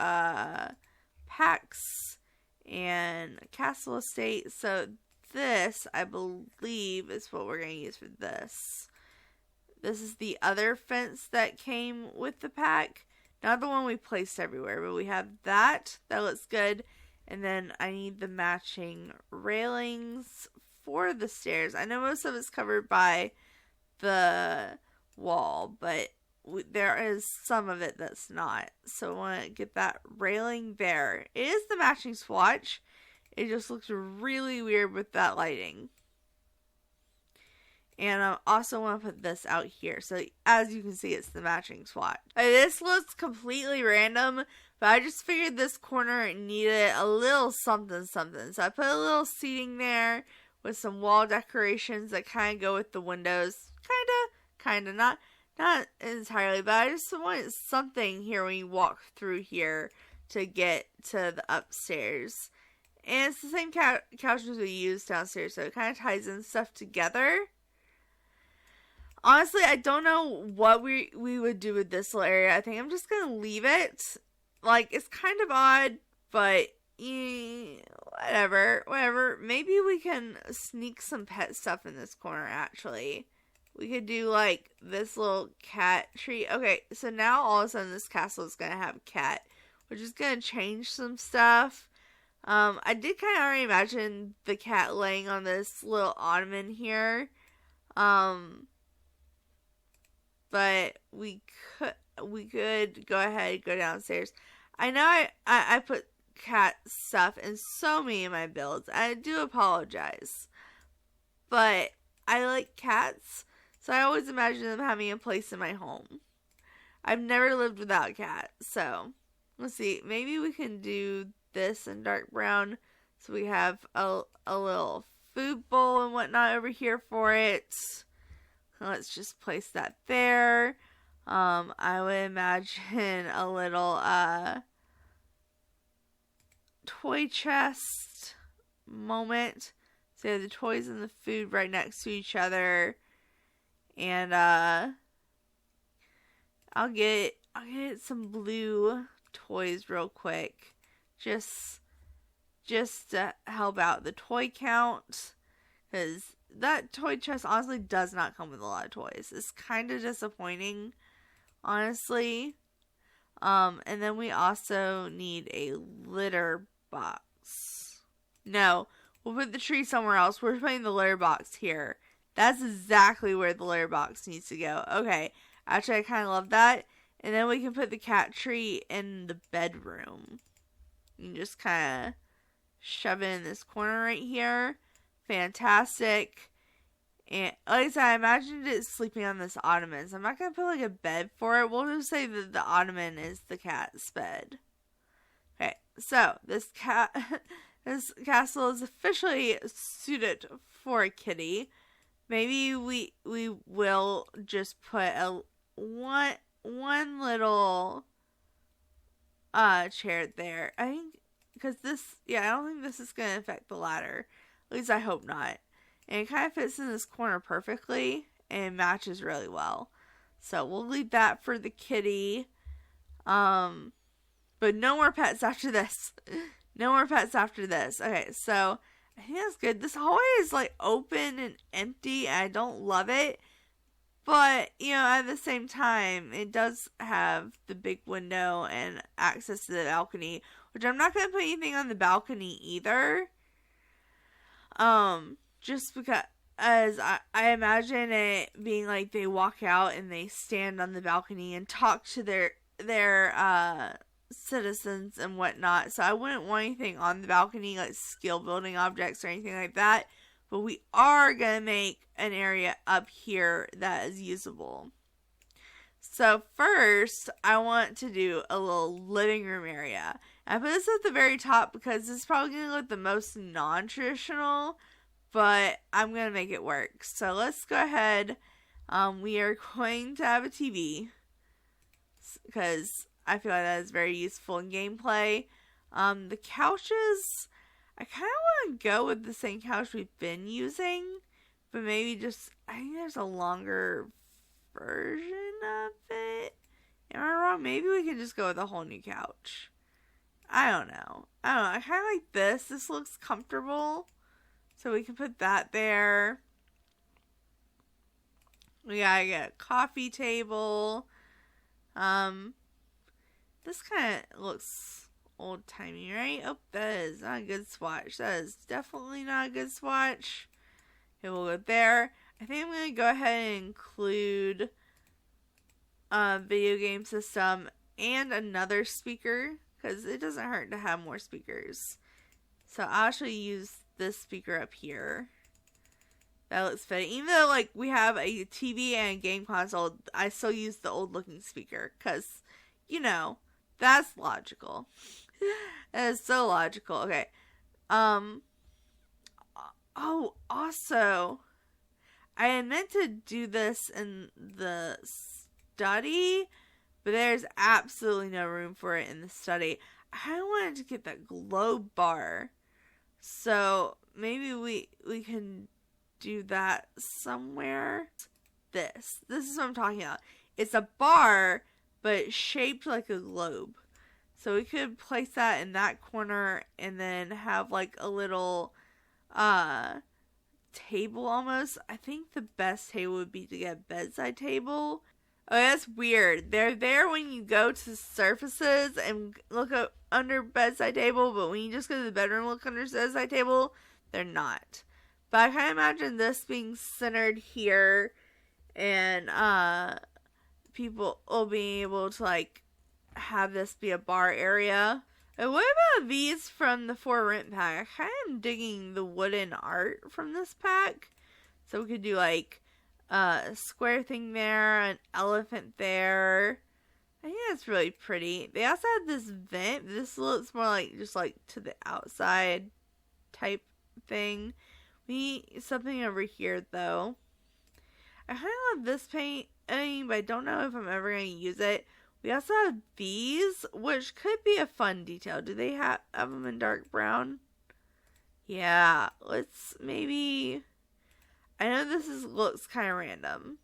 PAX and Castle Estate. So this, I believe, is what we're going to use for this. This is the other fence that came with the pack. Not the one we placed everywhere, but we have that. That looks good. And then I need the matching railings for the stairs. I know most of it's covered by the wall, but there is some of it that's not. So I want to get that railing there. It is the matching swatch. It just looks really weird with that lighting. And I also want to put this out here. So as you can see, it's the matching swatch. This looks completely random, but I just figured this corner needed a little something. So I put a little seating there with some wall decorations that kind of go with the windows. Kind of, not entirely, but I just wanted something here when you walk through here to get to the upstairs. And it's the same couches we used downstairs, so it kind of ties in stuff together. Honestly, I don't know what we would do with this little area. I think I'm just going to leave it. Like, it's kind of odd, but whatever. Maybe we can sneak some pet stuff in this corner, actually. We could do, like, this little cat tree. Okay, so now all of a sudden this castle is going to have a cat, which is going to change some stuff. I did kind of already imagine the cat laying on this little ottoman here. But we could go ahead and go downstairs. I know I put cat stuff in so many of my builds. I do apologize. But I like cats, so I always imagine them having a place in my home. I've never lived without a cat, so let's see. Maybe we can do this in dark brown, so we have a little food bowl and whatnot over here for it. Let's just place that there. I would imagine a little toy chest moment. So you have the toys and the food right next to each other. And I'll get some blue toys real quick. Just to help out the toy count. Because that toy chest honestly does not come with a lot of toys. It's kind of disappointing, honestly. And then we also need a litter box. No, we'll put the tree somewhere else. We're putting the litter box here. That's exactly where the litter box needs to go. Okay, actually I kind of love that. And then we can put the cat tree in the bedroom. You can just kind of shove it in this corner right here. fantastic. And like I said, I imagined it sleeping on this ottoman. So I'm not going to put like a bed for it. We'll just say that the ottoman is the cat's bed. Okay, so this castle is officially suited for a kitty. Maybe we will just put one little chair there. I think because I don't think this is going to affect the ladder. At least I hope not. And it kind of fits in this corner perfectly and matches really well. So we'll leave that for the kitty. But no more pets after this. No more pets after this. Okay, so I think that's good. This hallway is like open and empty. And I don't love it. But, at the same time, it does have the big window and access to the balcony. Which I'm not going to put anything on the balcony either. Just because I imagine it being like they walk out and they stand on the balcony and talk to their citizens and whatnot. So I wouldn't want anything on the balcony like skill building objects or anything like that. But we are going to make an area up here that is usable. So first, I want to do a little living room area. I put this at the very top because it's probably going to look the most non-traditional, but I'm going to make it work. So let's go ahead. We are going to have a TV because I feel like that is very useful in gameplay. The couches, I kind of want to go with the same couch we've been using, but maybe I think there's a longer version of it. Am I wrong? Maybe we can just go with a whole new couch. I don't know. I kind of like this. This looks comfortable. So we can put that there. We gotta get a coffee table. This kind of looks old-timey, right? Oh, that is not a good swatch. That is definitely not a good swatch. Okay, we'll go there. I think I'm going to go ahead and include a video game system and another speaker, because it doesn't hurt to have more speakers. So I'll actually use this speaker up here. That looks fitting. Even though like we have a TV and a game console, I still use the old looking speaker, because, that's logical. That is so logical. Okay. Oh, also, I had meant to do this in the study, but there's absolutely no room for it in the study. I wanted to get that globe bar. So maybe we can do that somewhere. This is what I'm talking about. It's a bar, but shaped like a globe. So we could place that in that corner and then have like a little table almost. I think the best table would be to get a bedside table. Oh, that's weird. They're there when you go to surfaces and look up under bedside table, but when you just go to the bedroom and look under bedside table, they're not. But I kind of imagine this being centered here, and people will be able to like have this be a bar area. And what about these from the For Rent pack? I kind of am digging the wooden art from this pack. So we could do like a square thing there, an elephant there. I think that's really pretty. They also have this vent. This looks more like just like to the outside type thing. We need something over here though. I kind of love this paint, but I don't know if I'm ever going to use it. We also have these, which could be a fun detail. Do they have them in dark brown? Yeah, let's maybe... I know this looks kind of random,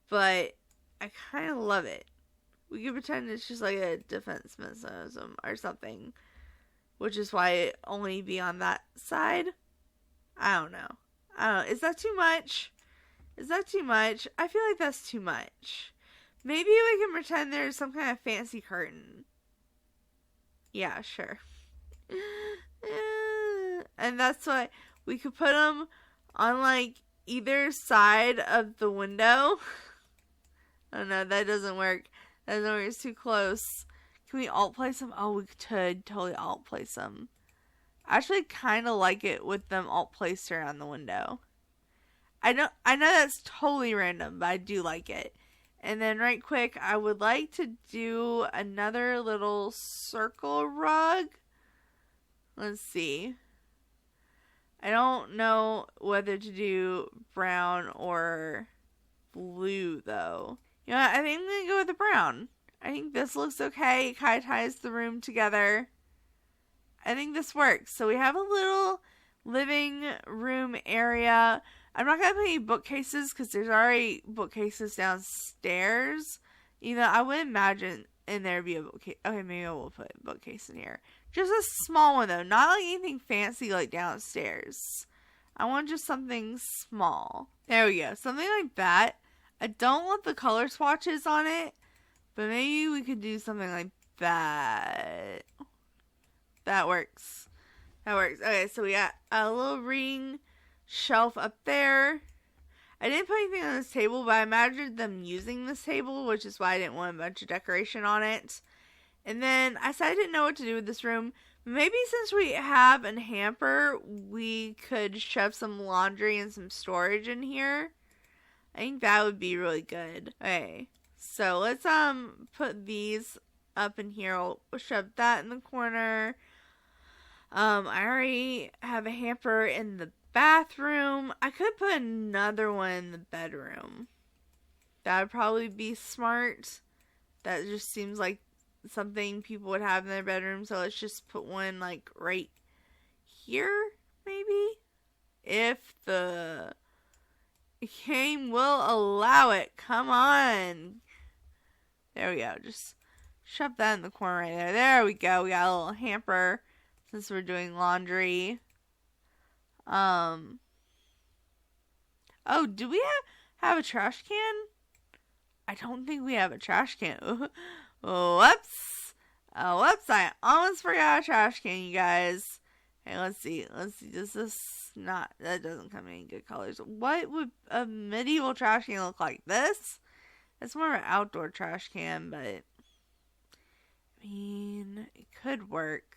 but I kind of love it. We could pretend it's just like a defense mechanism or something, which is why it only be on that side. I don't know. Is that too much? Is that too much? I feel like that's too much. Maybe we can pretend there's some kind of fancy curtain. Yeah, sure. And that's why we could put them on like either side of the window. Oh no, that doesn't work. That doesn't work. It's too close. Can we alt place them? Oh, we could totally alt place them. I actually kind of like it with them all placed around the window. I know that's totally random, but I do like it. And then right quick, I would like to do another little circle rug. Let's see. I don't know whether to do brown or blue though. You know what? I think I'm going to go with the brown. I think this looks okay. It kind of ties the room together. I think this works. So we have a little living room area. I'm not going to put any bookcases because there's already bookcases downstairs. You know, I would imagine in there be a bookcase. Okay, maybe I will put a bookcase in here. Just a small one though. Not like anything fancy like downstairs. I want just something small. There we go. Something like that. I don't want the color swatches on it. But maybe we could do something like that. That works. That works. Okay, so we got a little ring shelf up there. I didn't put anything on this table, but I imagined them using this table, which is why I didn't want a bunch of decoration on it. And then I said I didn't know what to do with this room. Maybe since we have a hamper, we could shove some laundry and some storage in here. I think that would be really good. Okay, so let's put these up in here. We'll shove that in the corner. I already have a hamper in the bathroom. I could put another one in the bedroom. That would probably be smart. That just seems like something people would have in their bedroom. So let's just put one like right here, maybe? If the game will allow it. Come on. There we go. Just shove that in the corner right there. There we go. We got a little hamper since we're doing laundry. Oh, do we have a trash can? I don't think we have a trash can. Whoops. Whoops. I almost forgot a trash can, you guys. Okay, let's see. Does this not... That doesn't come in good colors. What would a medieval trash can look like? This? It's more of an outdoor trash can, but... I mean, it could work.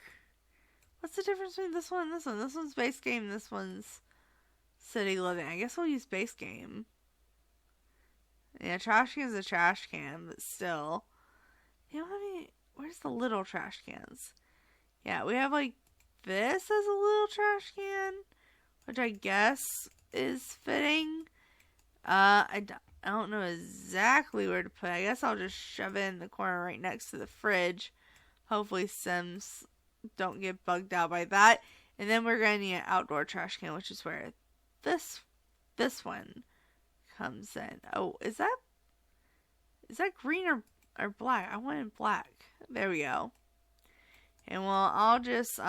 What's the difference between this one and this one? This one's base game, this one's city living. I guess we'll use base game. Yeah, trash can is a trash can, but still. You know what I mean? Where's the little trash cans? Yeah, we have like this as a little trash can, which I guess is fitting. I don't know exactly where to put it. I guess I'll just shove it in the corner right next to the fridge. Hopefully Sims don't get bugged out by that. And then we're going to need an outdoor trash can, which is where this one comes in. Oh, is that green or black? I want it black. There we go. And well, I'll just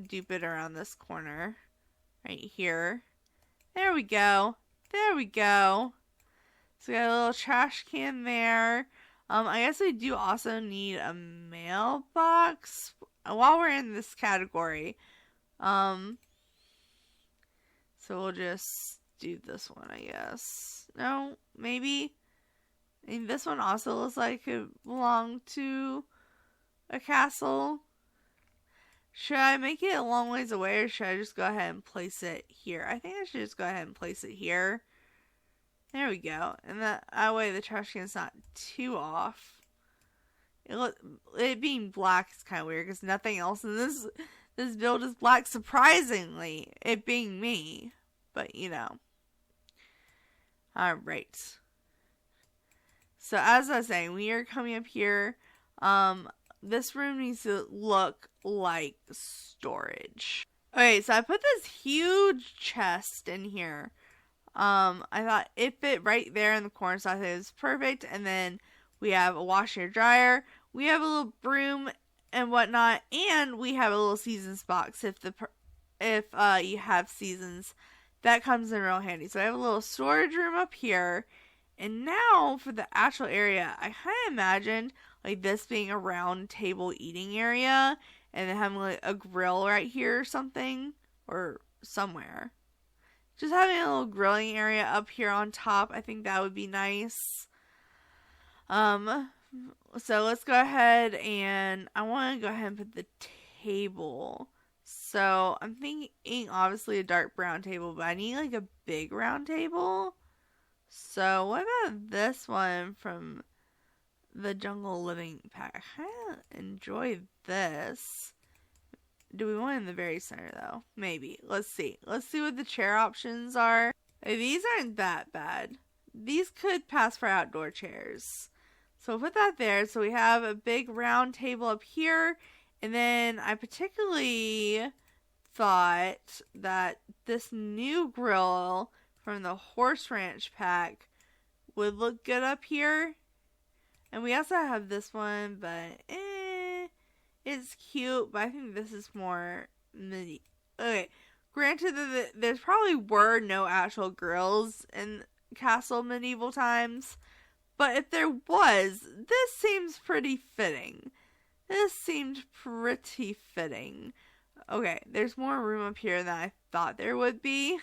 dupe it around this corner right here. There we go. There we go. So we got a little trash can there. I guess we do also need a mailbox while we're in this category. So we'll just do this one, I guess. No, maybe. I mean, this one also looks like it belonged to a castle. Should I make it a long ways away, or should I just go ahead and place it here? I think I should just go ahead and place it here. There we go. And that way the trash can is not too off. It being black is kind of weird because nothing else in this build is black, surprisingly. It being me. But, you know. Alright. So, as I was saying, we are coming up here. This room needs to look like storage. Okay, so I put this huge chest in here. I thought it fit right there in the corner, so I thought it was perfect. And then we have a washer dryer. We have a little broom and whatnot, and we have a little seasons box if you have seasons. That comes in real handy. So I have a little storage room up here. And now for the actual area, I kind of imagined like this being a round table eating area and then having like a grill right here or something, or somewhere. Just having a little grilling area up here on top, I think that would be nice. So let's go ahead and I want to go ahead and put the table So I'm thinking obviously a dark brown table, but I need like a big round table. So what about this one from the Jungle Living pack? I kind of enjoy this. Do we want it in the very center though? Maybe. Let's see. Let's see what the chair options are. Hey, these aren't that bad. These could pass for outdoor chairs. So we'll put that there. So we have a big round table up here. And then I particularly thought that this new grill from the Horse Ranch pack would look good up here. And we also have this one, but it's cute. But I think this is more mini. Okay, granted that there's probably were no actual grills in Castle medieval times, but if there was, this seems pretty fitting. This seemed pretty fitting. Okay, there's more room up here than I thought there would be.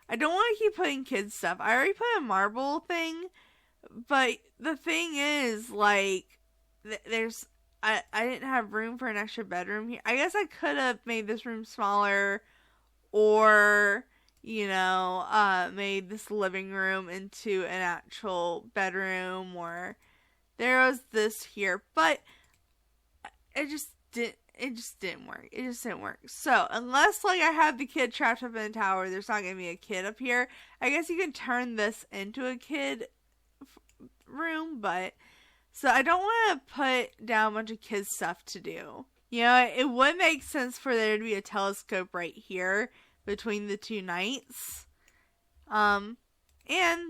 I don't want to keep putting kids stuff. I already put a marble thing, but the thing is, like, I didn't have room for an extra bedroom here. I guess I could have made this room smaller, or, made this living room into an actual bedroom, or there was this here, but it just didn't work. It just didn't work. So, unless, like, I have the kid trapped up in a tower, there's not going to be a kid up here. I guess you can turn this into a kid room, but... So, I don't want to put down a bunch of kids stuff to do. It would make sense for there to be a telescope right here between the two knights. And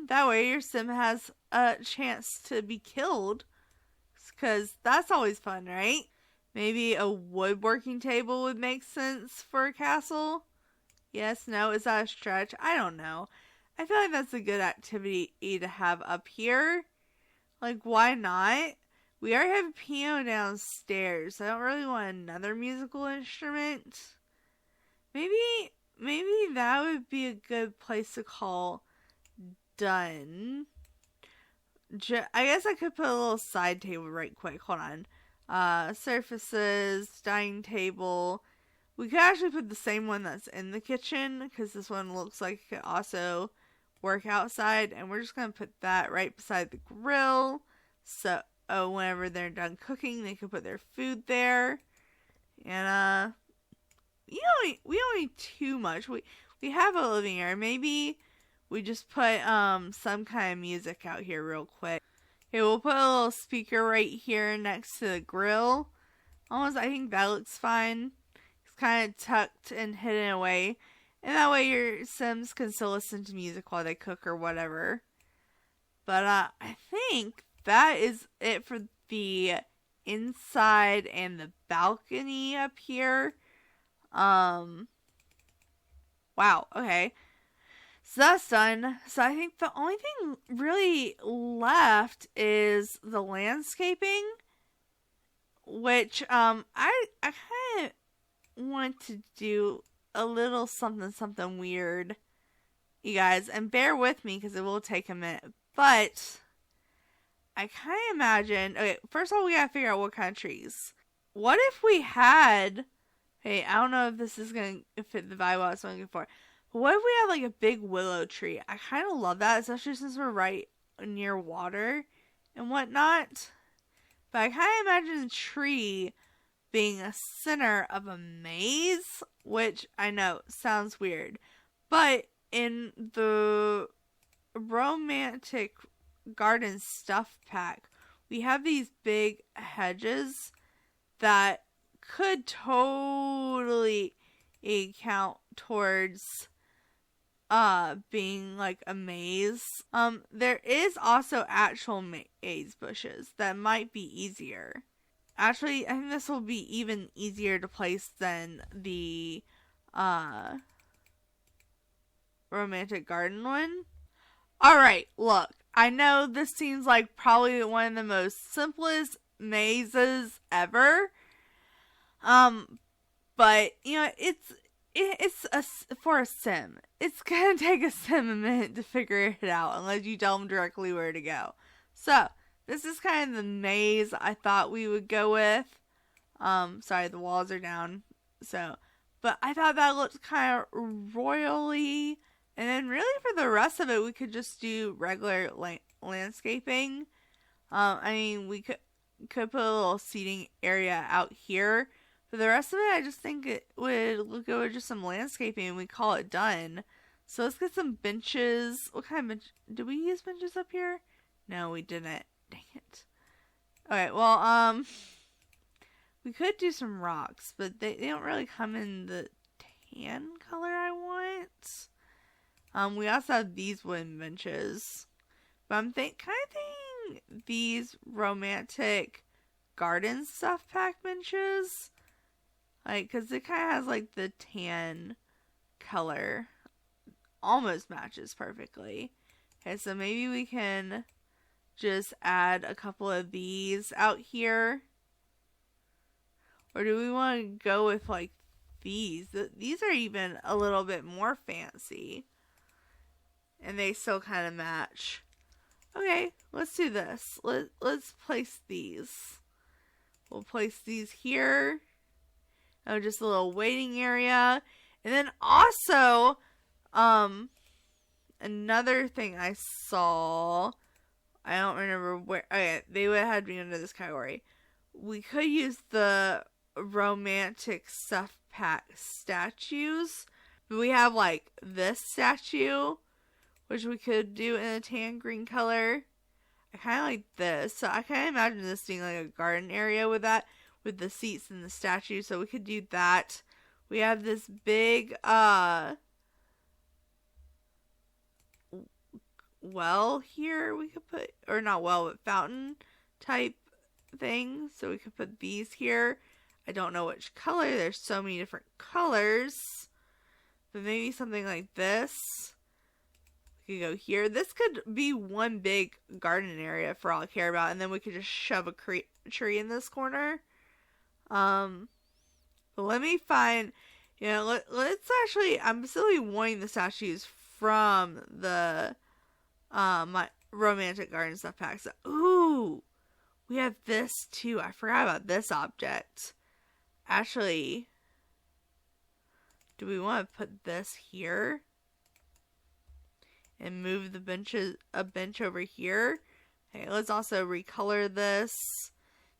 that way your sim has a chance to be killed. Because that's always fun, right? Maybe a woodworking table would make sense for a castle. Yes, no, is that a stretch? I don't know. I feel like that's a good activity to have up here. Like, why not? We already have a piano downstairs. I don't really want another musical instrument. Maybe that would be a good place to call done. I guess I could put a little side table right quick. Hold on. Surfaces, dining table. We could actually put the same one that's in the kitchen, because this one looks like it could also work outside. And we're just going to put that right beside the grill. So whenever they're done cooking, they can put their food there. And we don't need too much. We have a living area. Maybe we just put some kind of music out here real quick. Okay, we'll put a little speaker right here next to the grill. I think that looks fine. It's kind of tucked and hidden away. And that way your Sims can still listen to music while they cook or whatever. But I think that is it for the inside and the balcony up here. Wow, okay. So that's done. So I think the only thing really left is the landscaping, which I kind of want to do a little something weird, you guys, and bear with me because it will take a minute. But I kind of imagine. Okay, first of all, we gotta figure out what kind of trees. What if we had? Hey, I don't know if this is gonna fit the vibe I was looking for. What if we had like a big willow tree? I kind of love that, especially since we're right near water and whatnot. But I kind of imagine a tree being a center of a maze, which I know sounds weird. But in the romantic garden stuff pack, we have these big hedges that could totally count towards being like a maze. There is also actual maze bushes that might be easier. Actually, I think this will be even easier to place than the romantic garden one. Alright, look, I know this seems like probably one of the most simplest mazes ever. But it's for a sim. It's gonna take a sim a minute to figure it out unless you tell them directly where to go. So this is kind of the maze I thought we would go with. Sorry, the walls are down. So, but I thought that looked kind of royally. And then really for the rest of it, we could just do regular landscaping. I mean, we could put a little seating area out here. For the rest of it, I just think it would look good with just some landscaping and we call it done. So let's get some benches. What kind of bench? Did we use benches up here? No, we didn't. Dang it. Okay, well, we could do some rocks, but they don't really come in the tan color I want. We also have these wooden benches. But I'm kind of thinking these romantic garden stuff pack benches. Like, because it kind of has, like, the tan color. Almost matches perfectly. Okay, so maybe we can just add a couple of these out here. Or do we want to go with, like, these? These are even a little bit more fancy. And they still kind of match. Okay, let's do this. Let's place these. We'll place these here. Oh, just a little waiting area. And then also, another thing I saw, I don't remember where, okay, they would have been under this category. We could use the romantic stuff pack statues, but we have like this statue, which we could do in a tan green color. I kind of like this, so I kind of imagine this being like a garden area with that, with the seats and the statue, so we could do that. We have this big, well here we could put, or not well, but fountain type thing, so we could put these here. I don't know which color, there's so many different colors, but maybe something like this. We could go here. This could be one big garden area for all I care about, and then we could just shove a tree in this corner. But let me find, let's actually, I'm still wanting the statues from the, my romantic garden stuff pack. So, ooh, we have this too. I forgot about this object. Actually, do we want to put this here? And move a bench over here. Okay, let's also recolor this.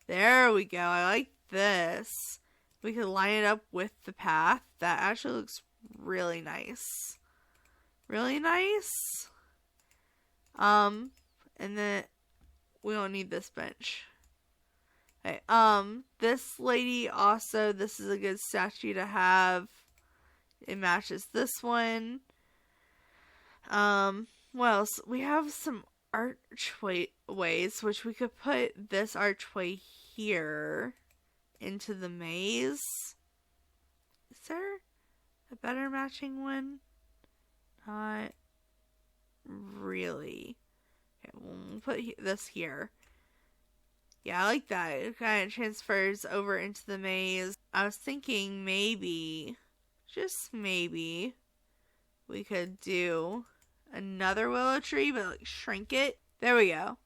There we go. I like this. We could line it up with the path. That actually looks really nice. Really nice. And then we don't need this bench. Okay, this lady also, this is a good statue to have. It matches this one. What else? We have some archways, which we could put this archway here into the maze. Is there a better matching one? Not really. Okay, we'll put this here. Yeah, I like that. It kind of transfers over into the maze. I was thinking maybe, just maybe, we could do another willow tree, but like shrink it. There we go.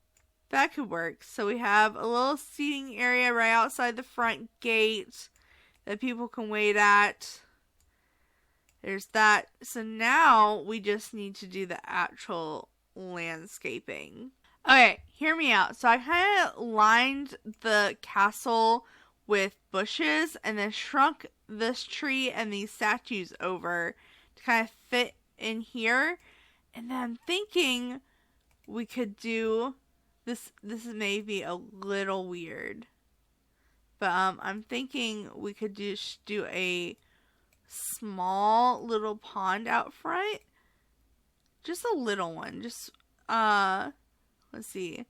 That could work. So we have a little seating area right outside the front gate that people can wait at. There's that. So now we just need to do the actual landscaping. Okay, hear me out. So I kind of lined the castle with bushes and then shrunk this tree and these statues over to kind of fit in here. And then I'm thinking we could do this. This is maybe a little weird, but I'm thinking we could just do a small little pond out front, just a little one. Just let's see.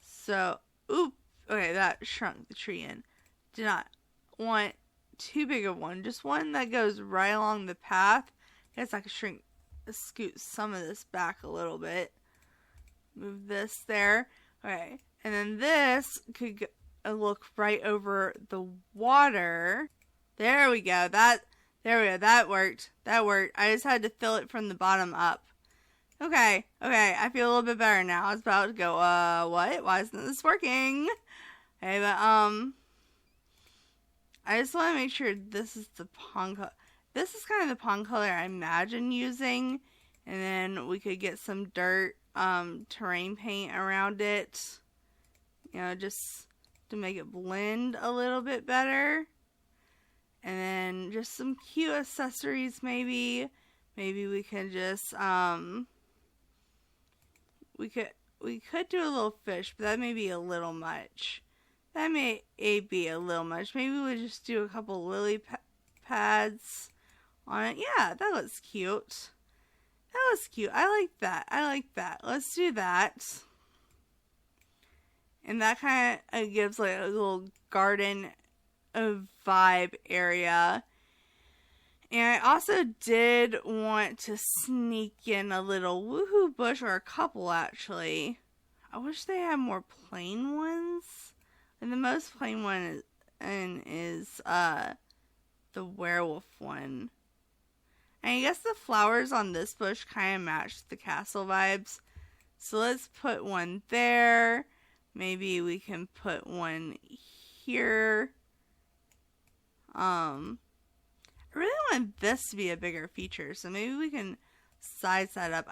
So, okay, that shrunk the tree in. Did not want too big of one. Just one that goes right along the path. I guess I could scoot some of this back a little bit. Move this there. Okay. And then this could look right over the water. There we go. There we go. That worked. I just had to fill it from the bottom up. Okay. I feel a little bit better now. I was about to go, what? Why isn't this working? Okay, but, I just want to make sure this is the pond color. This is kind of the pond color I imagine using. And then we could get some dirt terrain paint around it. You know, just to make it blend a little bit better. And then just some cute accessories maybe. Maybe we can just, we could do a little fish, but that may be a little much. That may be a little much. Maybe we just do a couple lily pads on it. Yeah, that looks cute. That looks cute. I like that. I like that. Let's do that. And that kind of gives like a little garden vibe area. And I also did want to sneak in a little woohoo bush, or a couple actually. I wish they had more plain ones. And the most plain one is the werewolf one. And I guess the flowers on this bush kind of match the castle vibes. So let's put one there. Maybe we can put one here. I really want this to be a bigger feature, so maybe we can size that up.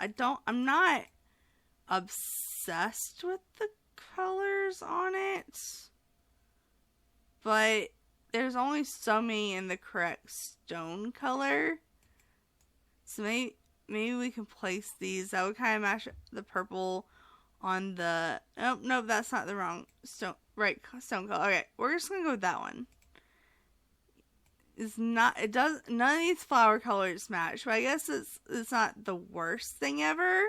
I'm not obsessed with the colors on it, but there's only so many in the correct stone color. So maybe we can place these. That would kind of match the purple on the... Oh, no, that's not the wrong stone. Right, stone color. Okay, we're just going to go with that one. None of these flower colors match, but I guess it's not the worst thing ever.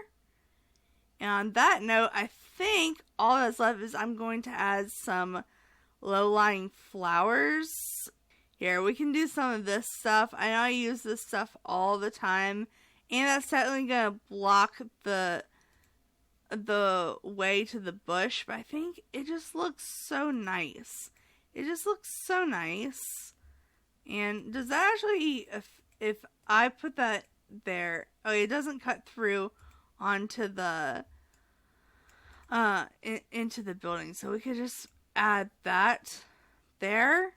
And on that note, I think all that's left is I'm going to add some low-lying flowers. Here, we can do some of this stuff. I know I use this stuff all the time, and that's technically going to block the way to the bush, but I think it just looks so nice. It just looks so nice. And does that actually, if I put that there, oh, it doesn't cut through onto the, into the building. So we could just add that there.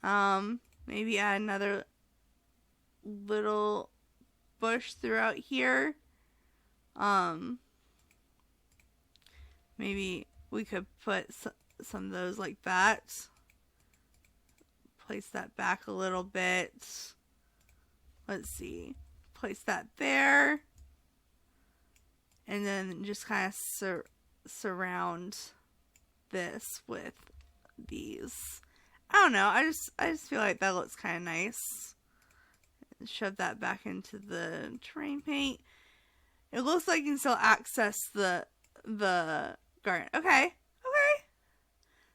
Maybe add another little bush throughout here. Maybe we could put some of those like that. Place that back a little bit. Let's see. Place that there. And then just kind of surround this with these. I don't know. I just feel like that looks kind of nice. Shove that back into the terrain paint. It looks like you can still access the garden. Okay. Okay.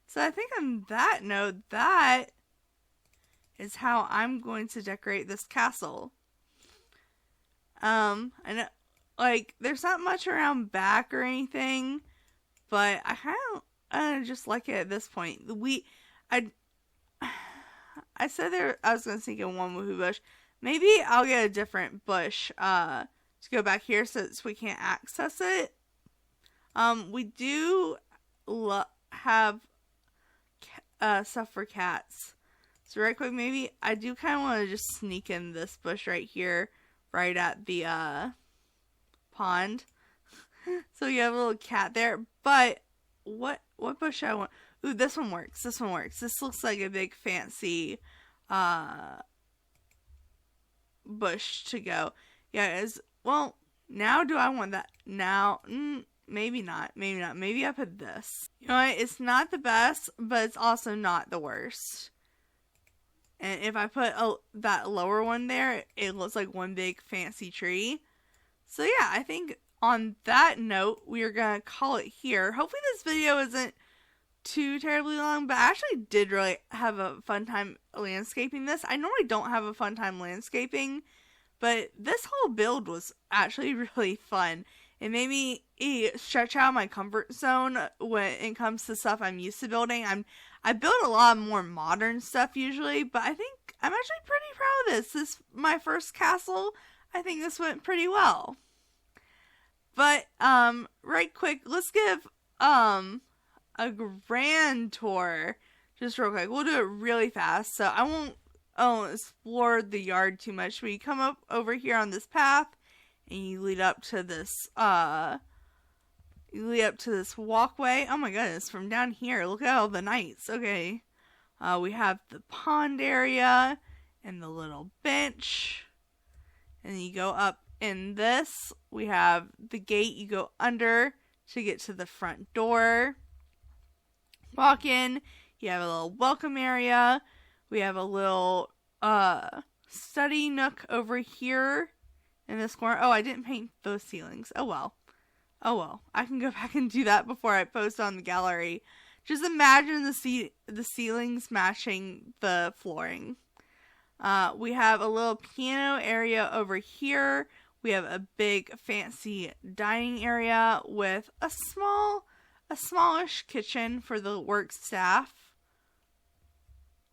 So I think on that note, that is how I'm going to decorate this castle. I know, like, there's not much around back or anything, but I kind of just like it at this point. I said I was going to sneak in one woohoo bush. Maybe I'll get a different bush to go back here since we can't access it. We do have stuff for cats. So right quick, maybe I do kind of want to just sneak in this bush right here, right at the pond. So you have a little cat there. But what bush I want? Ooh, this one works. This one works. This looks like a big fancy bush to go. Yeah, well, now do I want that? Now, maybe not. Maybe not. Maybe I put this. You know what? It's not the best, but it's also not the worst. And if I put that lower one there, it looks like one big fancy tree. So yeah, I think on that note, we are going to call it here. Hopefully this video isn't too terribly long, but I actually did really have a fun time landscaping this. I normally don't have a fun time landscaping, but this whole build was actually really fun. It made me stretch out my comfort zone when it comes to stuff I'm used to building. I build a lot more modern stuff usually, but I think I'm actually pretty proud of this. This is my first castle. I think this went pretty well. But right quick, let's give a grand tour just real quick. We'll do it really fast, so I won't explore the yard too much. We come up over here on this path, and you lead up to this walkway. Oh my goodness, from down here, look at all the knights. Okay. We have the pond area and the little bench. And you go up in this. We have the gate you go under to get to the front door. Walk in. You have a little welcome area. We have a little study nook over here in this corner. Oh, I didn't paint those ceilings. Oh well. Oh well. I can go back and do that before I post on the gallery. Just imagine the ceilings matching the flooring. We have a little piano area over here. We have a big fancy dining area with a smallish kitchen for the work staff.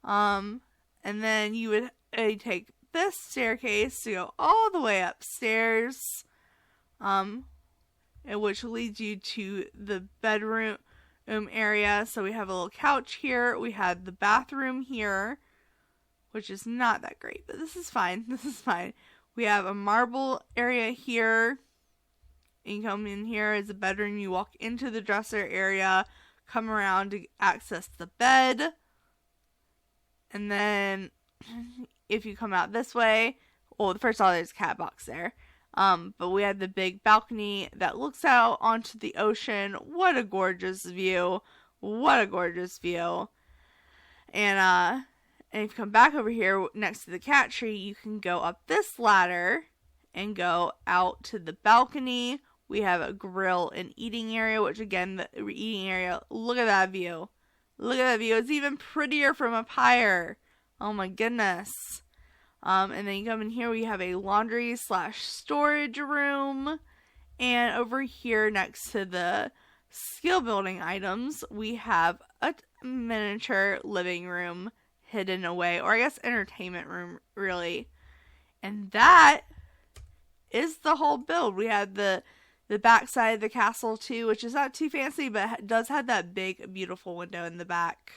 And then you would take this staircase to go all the way upstairs, which leads you to the bedroom area. So we have a little couch here. We have the bathroom here, which is not that great, but this is fine. This is fine. We have a marble area here. And you come in here as a bedroom. You walk into the dresser area, come around to access the bed. And then if you come out this way, well, first of all, there's a cat box there. But we have the big balcony that looks out onto the ocean. What a gorgeous view. What a gorgeous view. And if you come back over here next to the cat tree, you can go up this ladder and go out to the balcony. We have a grill and eating area, which again, the eating area, look at that view. Look at that view. It's even prettier from up higher. Oh my goodness. And then you come in here, we have a laundry / storage room. And over here next to the skill building items, we have a miniature living room hidden away. Or I guess entertainment room, really. And that is the whole build. We have the back side of the castle too, which is not too fancy, but does have that big, beautiful window in the back.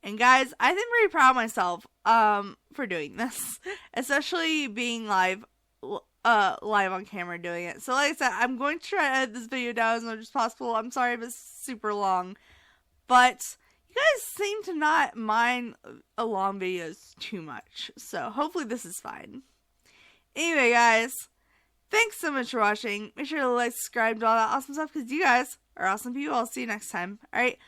And guys, I think I'm pretty proud of myself for doing this, especially being live on camera doing it. So like I said, I'm going to try to edit this video down as much as possible. I'm sorry if it's super long, but you guys seem to not mind long videos too much. So hopefully this is fine. Anyway, guys, thanks so much for watching. Make sure to like, subscribe, and all that awesome stuff, because you guys are awesome people. I'll see you next time. Alright,